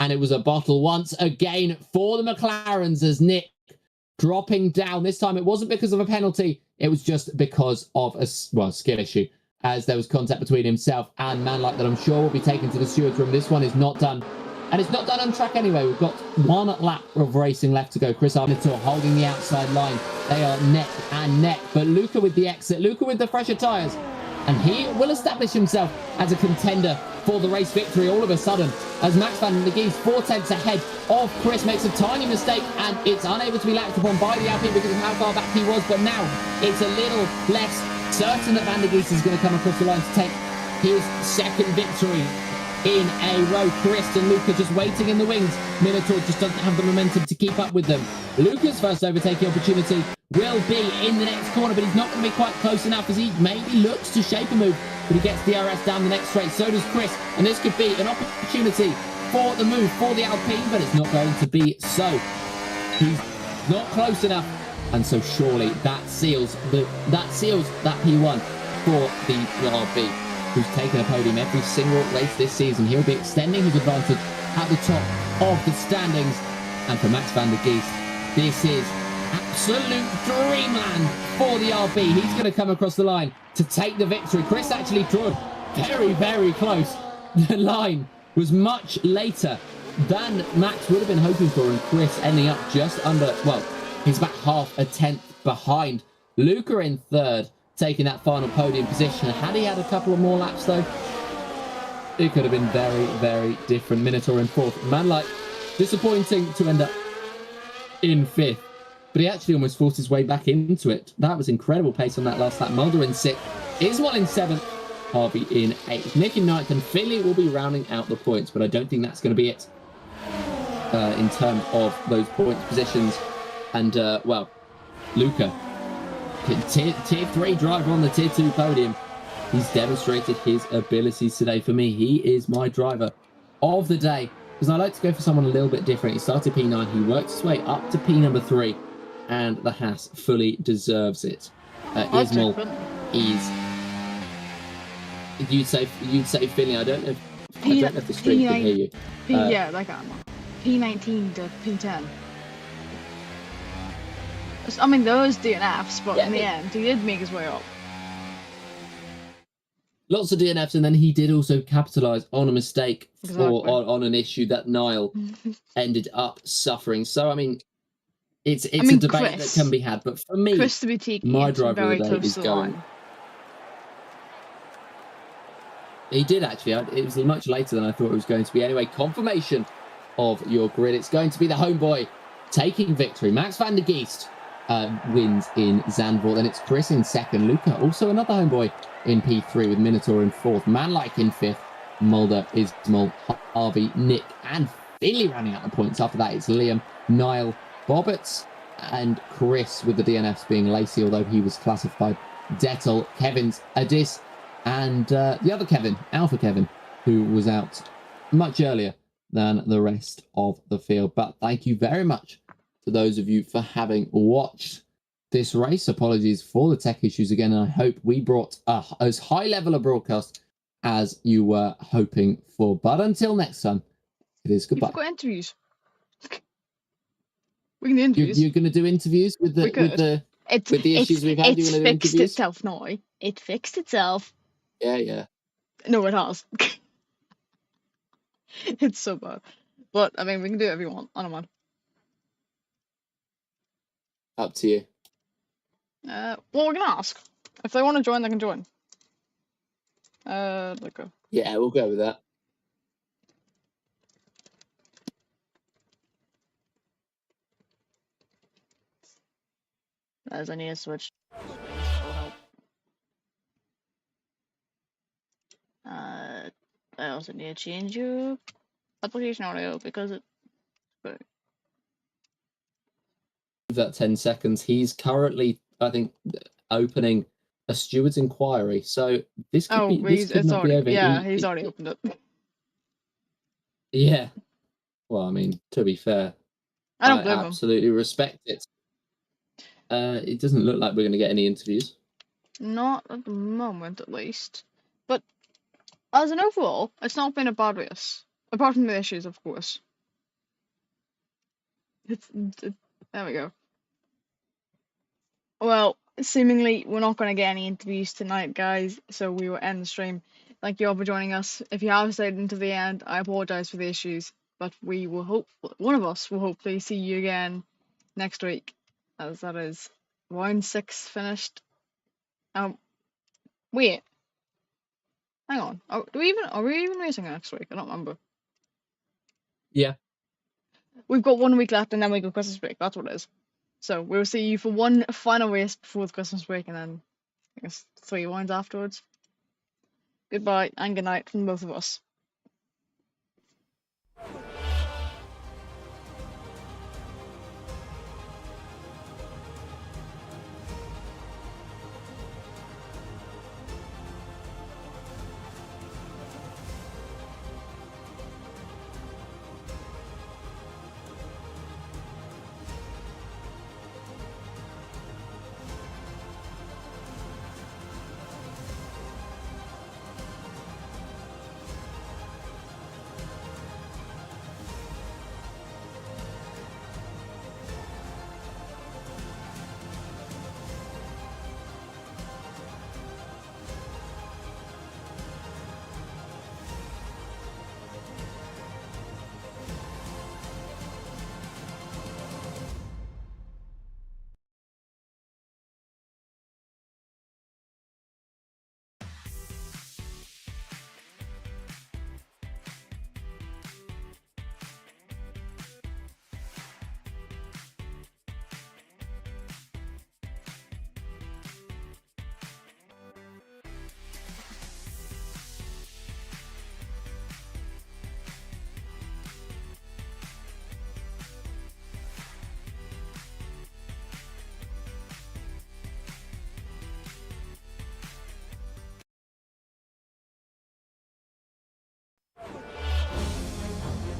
And it was a bottle once again for the McLarens as Nick dropping down. This time it wasn't because of a penalty. It was just because of a skill issue, as there was contact between himself and Manlike that I'm sure will be taken to the steward's room. This one is not done. And it's not done on track anyway. We've got 1 lap of racing left to go. Chris Armitage holding the outside line. They are neck and neck. But Luca with the exit. Luca with the fresher tyres. And he will establish himself as a contender for the race victory all of a sudden, as Max van der Geest 4 tenths ahead of Chris makes a tiny mistake, and it's unable to be lapped upon by the Alpine because of how far back he was. But now it's a little less certain that van der Geest is going to come across the line to take his second victory in a row. Chris and Luca just waiting in the wings. Minotaur just doesn't have the momentum to keep up with them. Luca's first overtaking opportunity will be in the next corner, but he's not going to be quite close enough as he maybe looks to shape a move, but he gets DRS down the next straight. So does Chris, and this could be an opportunity for the move for the Alpine, but it's not going to be so. He's not close enough, and so surely that seals that P1 for the RB, who's taken a podium every single race this season. He'll be extending his advantage at the top of the standings, and for Max van der Geest, this is absolute dreamland for the RB. He's going to come across the line to take the victory. Chris actually drew very, very close. The line was much later than Max would have been hoping for, and Chris ending up just under, well, he's about half a tenth behind. Luca in third, taking that final podium position. Had he had a couple of more laps, though, it could have been very, very different. Minotaur in fourth. Manlike, disappointing to end up in fifth, but he actually almost forced his way back into it. That was incredible pace on that last lap. Mulder in sixth, Ismail in seventh, Harvey in eighth, Nick in ninth, and Finley will be rounding out the points, but I don't think that's going to be it in terms of those points positions. And, well, Luca, tier 3 driver on the tier 2 podium. He's demonstrated his abilities today. For me, he is my driver of the day, because I like to go for someone a little bit different. He started P9, he worked his way up to P number 3, and the Haas fully deserves it. Ismail is, you'd say Finley. I don't know if the stream can hear you. Yeah, like P19 to P10. I mean, those DNFs, but yeah, in the end, he did make his way up. Lots of DNFs, and then he did also capitalise on a mistake or on an issue that Niall ended up suffering. So, I mean, it's a debate that can be had. But for me, my driver of the day is going. He did actually. It was much later than I thought it was going to be. Anyway, confirmation of your grid. It's going to be the homeboy taking victory. Max van der Geest wins in Zandvoort. Then it's Chris in second. Luca, also another homeboy in P3 with Minotaur in fourth. Manlike in fifth. Mulder, Ismail, Harvey, Nick, and Philly rounding out the points. After that, it's Liam, Niall, Bobbits, and Chris with the DNFs being Lacey, although he was classified Dettel, Kevin's Adis, and the other Kevin, Alpha Kevin, who was out much earlier than the rest of the field. But thank you very much to those of you for having watched this race. Apologies for the tech issues again, and I hope we brought as high level a broadcast as you were hoping for. But until next time, it is goodbye. You've got interviews. We can do interviews. You're going to do interviews with the issues we've had. You're going to do interviews. It fixed itself now. It fixed itself. Yeah. No, it has. It's so bad. But I mean, we can do whatever you want. I don't mind. Up to you. Well, we're gonna ask if they want to join. They can join. Let's go. Yeah, we'll go with that. As I need a switch. I also need to change your application audio because it. That 10 seconds. He's currently, I think, opening a steward's inquiry. So this could be. This could not be over. Yeah, he's already opened it. Yeah. Well, I mean, to be fair, I don't blame him. Absolutely respect it. It doesn't look like we're going to get any interviews. Not at the moment, at least. But as an overall, it's not been a bad race. Apart from the issues, of course. There we go. Well, seemingly we're not going to get any interviews tonight, guys, so we will end the stream. Thank you all for joining us. If you have stayed into the end, I apologize for the issues, but we will hope one of us will hopefully see you again next week, as that is round 6 finished. Wait, hang on. Are we even racing next week? I don't remember. Yeah. We've got 1 week left, and then we go Christmas break. That's what it is. So we'll see you for one final race before the Christmas break, and then I guess 3 rounds afterwards. Goodbye and good night from both of us.